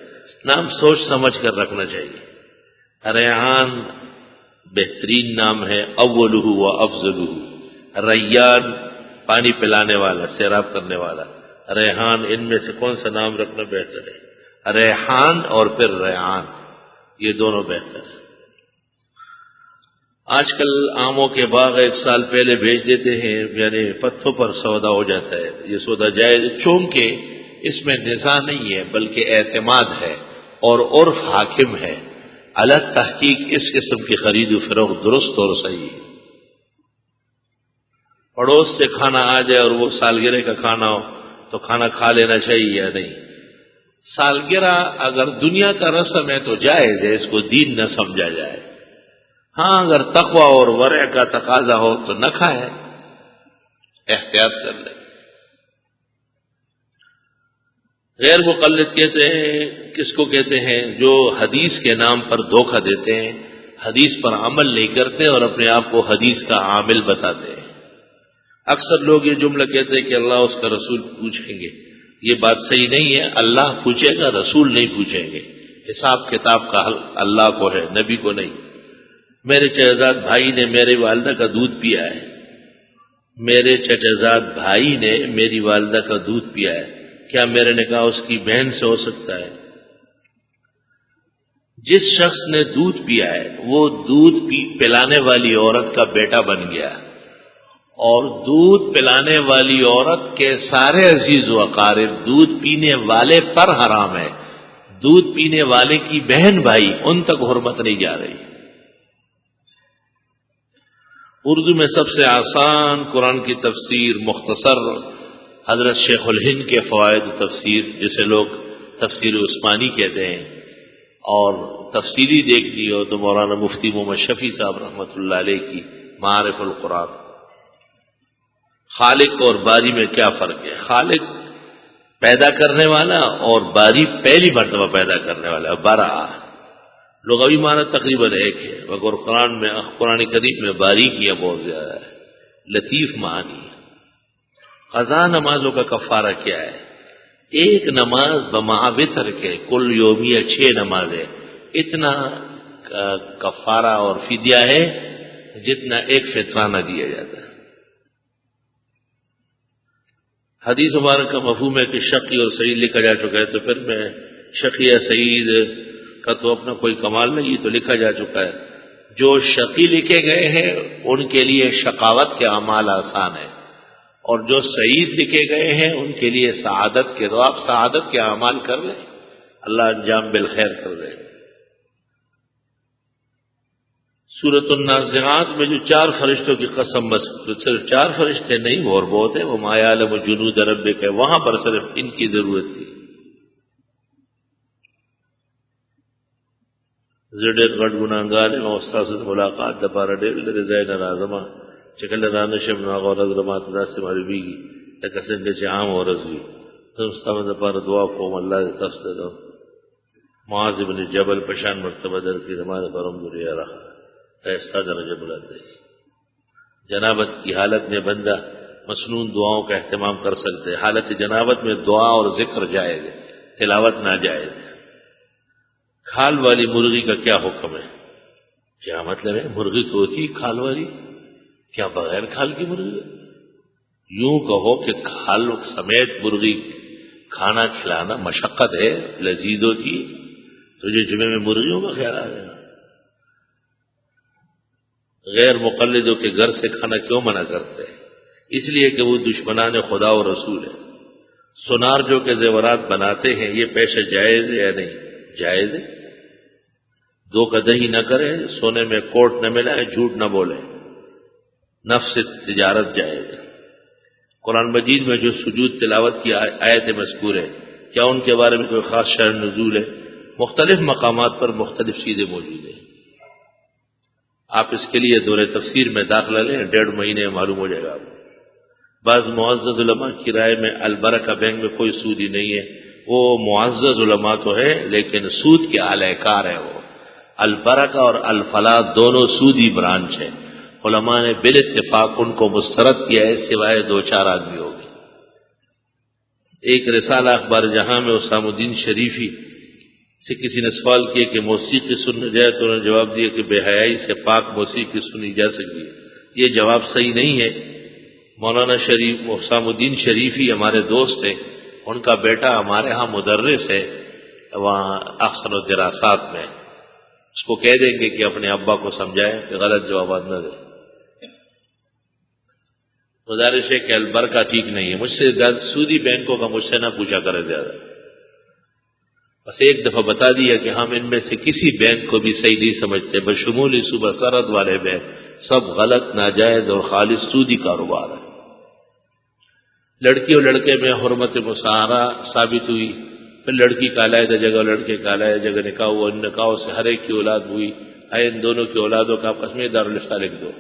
نام سوچ سمجھ کر رکھنا چاہیے. ریحان بہترین نام ہے، اولہ و افضلہ. ریان پانی پلانے والا، سیراب کرنے والا. ریحان، ان میں سے کون سا نام رکھنا بہتر ہے؟ ریحان اور پھر ریحان، یہ دونوں بہتر ہیں. آج کل آموں کے باغ 1 سال پہلے بھیج دیتے ہیں، یعنی پتوں پر سودا ہو جاتا ہے. یہ سودا جائز، چونکہ اس میں نزاع نہیں ہے بلکہ اعتماد ہے اور عرف حاکم ہے. الگ تحقیق اس قسم کی خرید و فروخت درست اور صحیح ہے. پڑوس سے کھانا آ جائے اور وہ سالگرہ کا کھانا ہو تو کھانا کھا لینا چاہیے یا نہیں؟ سالگرہ اگر دنیا کا رسم ہے تو جائز ہے، اس کو دین نہ سمجھا جائے. ہاں اگر تقوی اور ورع کا تقاضا ہو تو نہ کھائے، احتیاط کر لیں. غیر مقلد کہتے ہیں کس کو کہتے ہیں؟ جو حدیث کے نام پر دھوکہ دیتے ہیں، حدیث پر عمل نہیں کرتے اور اپنے آپ کو حدیث کا عامل بتاتے ہیں. اکثر لوگ یہ جملہ کہتے ہیں کہ اللہ اس کا رسول پوچھیں گے. یہ بات صحیح نہیں ہے. اللہ پوچھے گا، رسول نہیں پوچھیں گے. حساب کتاب کا حل اللہ کو ہے، نبی کو نہیں. میرے چچزاد بھائی نے میری والدہ کا دودھ پیا ہے، میرے چچزاد بھائی نے میری والدہ کا دودھ پیا ہے، کیا میرے نکاح اس کی بہن سے ہو سکتا ہے؟ جس شخص نے دودھ پیا ہے وہ دودھ پلانے والی عورت کا بیٹا بن گیا، اور دودھ پلانے والی عورت کے سارے عزیز و اقارب دودھ پینے والے پر حرام ہے. دودھ پینے والے کی بہن بھائی ان تک حرمت نہیں جا رہی. اردو میں سب سے آسان قرآن کی تفسیر مختصر حضرت شیخ الہند کے فوائد تفسیر، جسے لوگ تفسیر عثمانی کہتے ہیں، اور تفسیری دیکھنی ہو تو مولانا مفتی محمد شفیع صاحب رحمۃ اللہ علیہ کی معارف القرآن. خالق اور باری میں کیا فرق ہے؟ خالق پیدا کرنے والا اور باری پہلی مرتبہ پیدا کرنے والا. برا لغوی معنی تقریباً ایک ہے، مگر قرآن کریم میں باریکیاں بہت زیادہ ہے. لطیف معنی. قضا نمازوں کا کفارہ کیا ہے؟ ایک نماز بما وتر کے کل یومیہ 6 نمازیں، اتنا کفارہ اور فدیہ ہے جتنا ایک فطرانہ دیا جاتا ہے. حدیث مبارک کا مفہوم ہے کہ شقی اور سعید لکھا جا چکا ہے، تو پھر میں شقی یا سعید کا تو اپنا کوئی کمال نہیں، یہ تو لکھا جا چکا ہے. جو شقی لکھے گئے ہیں ان کے لیے شقاوت کے اعمال آسان ہیں، اور جو سعید لکھے گئے ہیں ان کے لیے سعادت کے. تو آپ سعادت کے اعمال کر لیں، اللہ انجام بالخیر کر دے. سورۃ النازعات میں جو 4 فرشتوں کی قسم، بس صرف 4 فرشتے نہیں اور بہت ہیں، وہ ما یعلم جنود ربک ہے، وہاں پر صرف ان کی ضرورت تھی. زړه غټ ګناګار او استاد ملاقات د پاره ډېر لري ځای نه راځم چې کله رانشم نو هغه ورځ ماته داسې معلومیږي لکه څنګه چې عام ورځ وي. زه ستاسو لپاره دعا کوم الله دې تاسو ته معاذ بن جبل په شان مرتبه درکړي، زما لپاره هم دعا راخه ایسا درجہ بلند ہے. جنابت کی حالت میں بندہ مسنون دعاؤں کا اہتمام کر سکتے ہیں. حالت جنابت میں دعا اور ذکر جائز ہے، تلاوت ناجائز ہے. کھال والی مرغی کا کیا حکم ہے؟ کیا مطلب ہے؟ مرغی تو ہوتی کھال والی، کیا بغیر کھال کی مرغی؟ یوں کہو کہ کھال سمیت مرغی کھانا کھلانا مشقت ہے، لذیذ ہوتی. تجھے جمعے میں مرغیوں کا خیال آ گیا. غیر مقلدوں کے گھر سے کھانا کیوں منع کرتے ہیں؟ اس لیے کہ وہ دشمنان خدا و رسول ہیں. سونار جو کہ زیورات بناتے ہیں، یہ پیشہ جائز ہے یا نہیں؟ جائز ہے. دھوکہ دہی نہ کرے، سونے میں کوٹ نہ ملائے، جھوٹ نہ بولے. نفس تجارت جائز ہے. قرآن مجید میں جو سجود تلاوت کی آیت مذکور ہے، کیا ان کے بارے میں کوئی خاص شأن نزول ہے؟ مختلف مقامات پر مختلف چیزیں موجود ہیں. آپ اس کے لیے دورہ تفسیر میں داخلہ لیں، 1.5 مہینے میں معلوم ہو جائے گا آپ کو. بعض معزز علماء کی رائے میں البرکہ بینک میں کوئی سود ہی نہیں ہے. وہ معزز علماء تو ہے لیکن سود کے اعلی کار ہے. وہ البرکہ اور الفلاح دونوں سودی برانچ ہیں. علماء نے بالاتفاق ان کو مسترد کیا ہے، سوائے 2-4 آدمی ہو گئے. ایک رسالہ اخبار جہاں میں اسام الدین شریفی سے کسی نے سوال کیا کہ موسیقی سننا جائے تو انہوں نے جواب دیا کہ بے حیائی سے پاک موسیقی سنی جا سکتی ہے. یہ جواب صحیح نہیں ہے. مولانا شریف اسام الدین شریفی ہمارے دوست ہیں، ان کا بیٹا ہمارے ہاں مدرس ہے وہاں احسن الدراسات میں. اس کو کہہ دیں گے کہ اپنے ابا کو سمجھائے کہ غلط جوابات نہ دے. گزارش ہے کہ البرکہ ٹھیک نہیں ہے. مجھ سے سودی بینکوں کا مجھ سے نہ پوچھا کرے زیادہ. بس ایک دفعہ بتا دیا کہ ہم ان میں سے کسی بینک کو بھی صحیح نہیں سمجھتے، بشمول صوبہ سرحد والے بینک سب غلط، ناجائز اور خالص سودی کاروبار ہے۔ لڑکی اور لڑکے میں حرمت مساہرہ ثابت ہوئی، پھر لڑکی کا علیحدہ جگہ اور لڑکے کا علیحدہ جگہ نکاح ہوا، ان نکاحوں سے ہر ایک کی اولاد ہوئی، ان دونوں کی اولادوں کا آپس میں دارالفتہ لکھ دو۔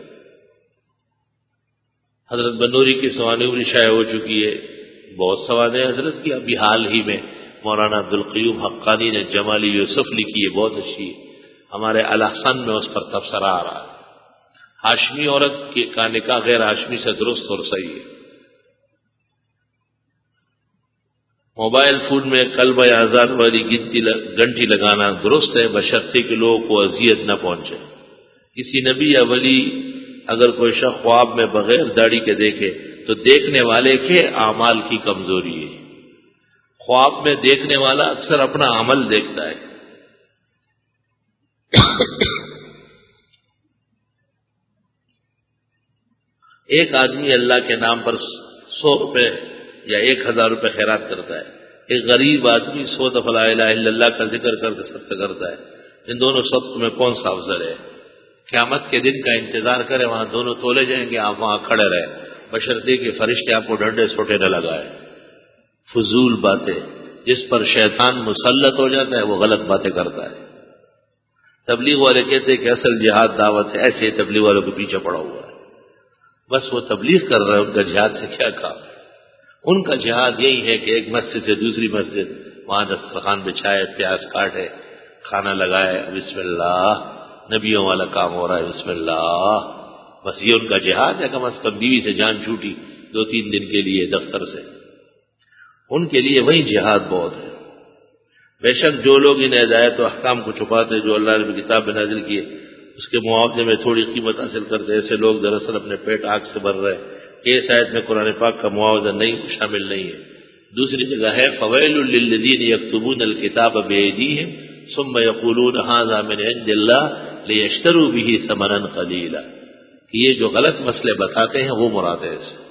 حضرت بنوری کی سوانح بھی شائع ہو چکی ہے، بہت سوانح حضرت کی، ابھی حال ہی میں مولانا عبدالقیوم حقانی نے جمالی یوسف لکھی ہے، بہت اچھی ہے، ہمارے الاحسن میں اس پر تبصرہ آ رہا ہے۔ ہاشمی عورت کا نکاح غیر ہاشمی سے درست اور صحیح ہے۔ موبائل فون میں قلب آزاد والی گھنٹی لگانا درست ہے، بشرطے کہ لوگوں کو اذیت نہ پہنچے۔ کسی نبی یا ولی اگر کوئی شخص خواب میں بغیر داڑھی کے دیکھے تو دیکھنے والے کے اعمال کی کمزوری ہے۔ خواب میں دیکھنے والا اکثر اپنا عمل دیکھتا ہے۔ ایک آدمی اللہ کے نام پر 100 روپے یا 1000 روپے خیرات کرتا ہے، ایک غریب آدمی 100 دفعہ لا الہ الا اللہ کا ذکر کر کے صدقہ کرتا ہے، ان دونوں صدقوں میں کون سا افضل ہے؟ قیامت کے دن کا انتظار کریں، وہاں دونوں تولے جائیں گے، آپ وہاں کھڑے رہے، بشرطے کہ فرشتے آپ کو ڈنڈے سوٹے نہ لگائے۔ فضول باتیں، جس پر شیطان مسلط ہو جاتا ہے وہ غلط باتیں کرتا ہے۔ تبلیغ والے کہتے ہیں کہ اصل جہاد دعوت ہے، ایسے تبلیغ والوں کے پیچھے پڑا ہوا ہے، بس وہ تبلیغ کر رہے ہیں، ان کا جہاد سے کیا کام؟ ان کا جہاد یہی ہے کہ ایک مسجد سے دوسری مسجد، وہاں دسترخوان بچھائے، پیاز کاٹے، کھانا لگائے، بسم اللہ، نبیوں والا کام ہو رہا ہے، بسم اللہ، بس یہ ان کا جہاد ہے۔ کم از کم بیوی سے جان چھوٹی 2-3 دن کے لیے دفتر سے، ان کے لیے وہی جہاد بہت ہے۔ بے شک جو لوگ ان ہدایت و احکام کو چھپاتے جو اللہ نے کتاب میں نازل کیے اس کے معاوضے میں تھوڑی قیمت حاصل کرتے، ایسے لوگ دراصل اپنے پیٹ آگ سے بھر رہے۔ اس آیت میں قرآن پاک کا معاوضہ نہیں شامل نہیں ہے۔ دوسری جگہ ہے فویل للذین یکتبون الکتاب بایدیہم ثم یقولون ھذا من عند اللہ لیشتروا به ثمنا قلیلا، کہ یہ جو غلط مسئلے بتاتے ہیں وہ مراد ہے اس سے۔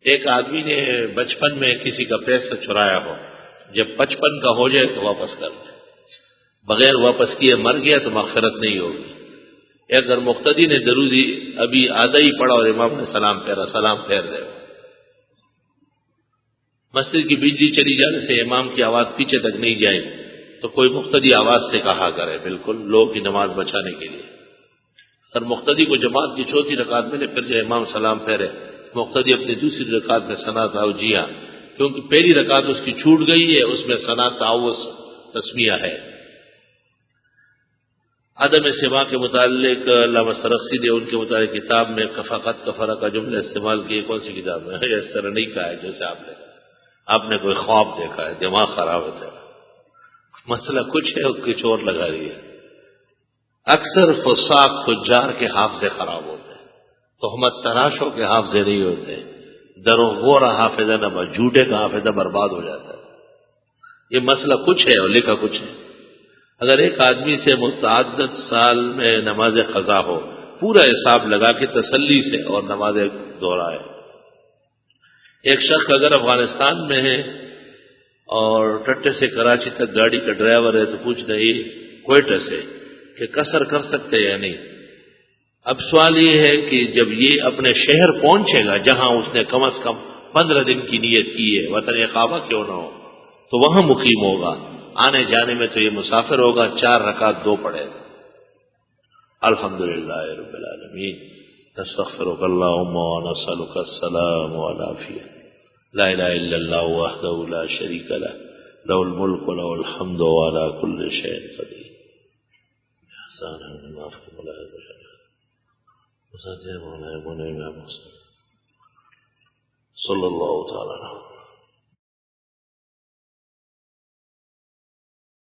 ایک آدمی نے بچپن میں کسی کا پیسہ چرایا ہو، جب 55 کا ہو جائے تو واپس کر دے، بغیر واپس کیے مر گیا تو مغفرت نہیں ہوگی۔ اگر مقتدی نے درودی ابھی آدھا ہی پڑھا اور امام نے سلام پھیرا، سلام پھیر دے۔ مسجد کی بجلی چلی جانے سے امام کی آواز پیچھے تک نہیں جائے تو کوئی مقتدی آواز سے کہا کرے، بالکل لوگوں کی نماز بچانے کے لیے۔ اگر مقتدی کو جماعت کی چوتھی رکعت میں نے پھر جو امام سلام پھیرے، مقتدی اپنی دوسری رکعت میں ثنا تعویذ، کیونکہ پہلی رکعت اس کی چھوٹ گئی ہے، اس میں ثنا تعوذ تسمیہ ہے۔ عدم سما کے متعلق علامہ سرخسی نے ان کے متعلق کتاب میں کفاقت کفرہ کا جملہ استعمال کیے۔ کون سی کتاب میں؟ اس طرح نہیں کہا ہے جیسے آپ نے کہا، آپ نے کوئی خواب دیکھا ہے، دماغ خراب ہوتا ہے، مسئلہ کچھ ہے اور کچھ اور لگا رہی ہے۔ اکثر فساق فجار کے حافظے خراب ہوتے ہیں، تہمت تراشوں کے حافظے نہیں ہوتے، دروغور حافظہ نہ، جھوٹے کا حافظہ برباد ہو جاتا ہے۔ یہ مسئلہ کچھ ہے اور لکھا کچھ ہے۔ اگر ایک آدمی سے متعدد سال میں نماز قضا ہو، پورا حساب لگا کے تسلی سے اور نماز دہرائے۔ ایک شخص اگر افغانستان میں ہے اور ٹٹے سے کراچی تک گاڑی کا ڈرائیور ہے تو پوچھ رہی کوئٹہ سے کہ قصر کر سکتے یا نہیں۔ اب سوال یہ ہے کہ جب یہ اپنے شہر پہنچے گا جہاں اس نے کم از کم 15 دن کی نیت کی ہے، وطن اقامہ کیوں نہ ہو، تو وہاں مقیم ہوگا، آنے جانے میں تو یہ مسافر ہوگا، 4 رکعت 2 پڑھے گا۔ الحمدللہ رب العالمین، نستغفرک اللہم ونسألک السلام والعافیہ، لا الہ الا اللہ وحدہ لا شریک لہ، لہ الملک ولہ الحمد وعلی کل شیء قدیر۔ صلی اللہ تعالی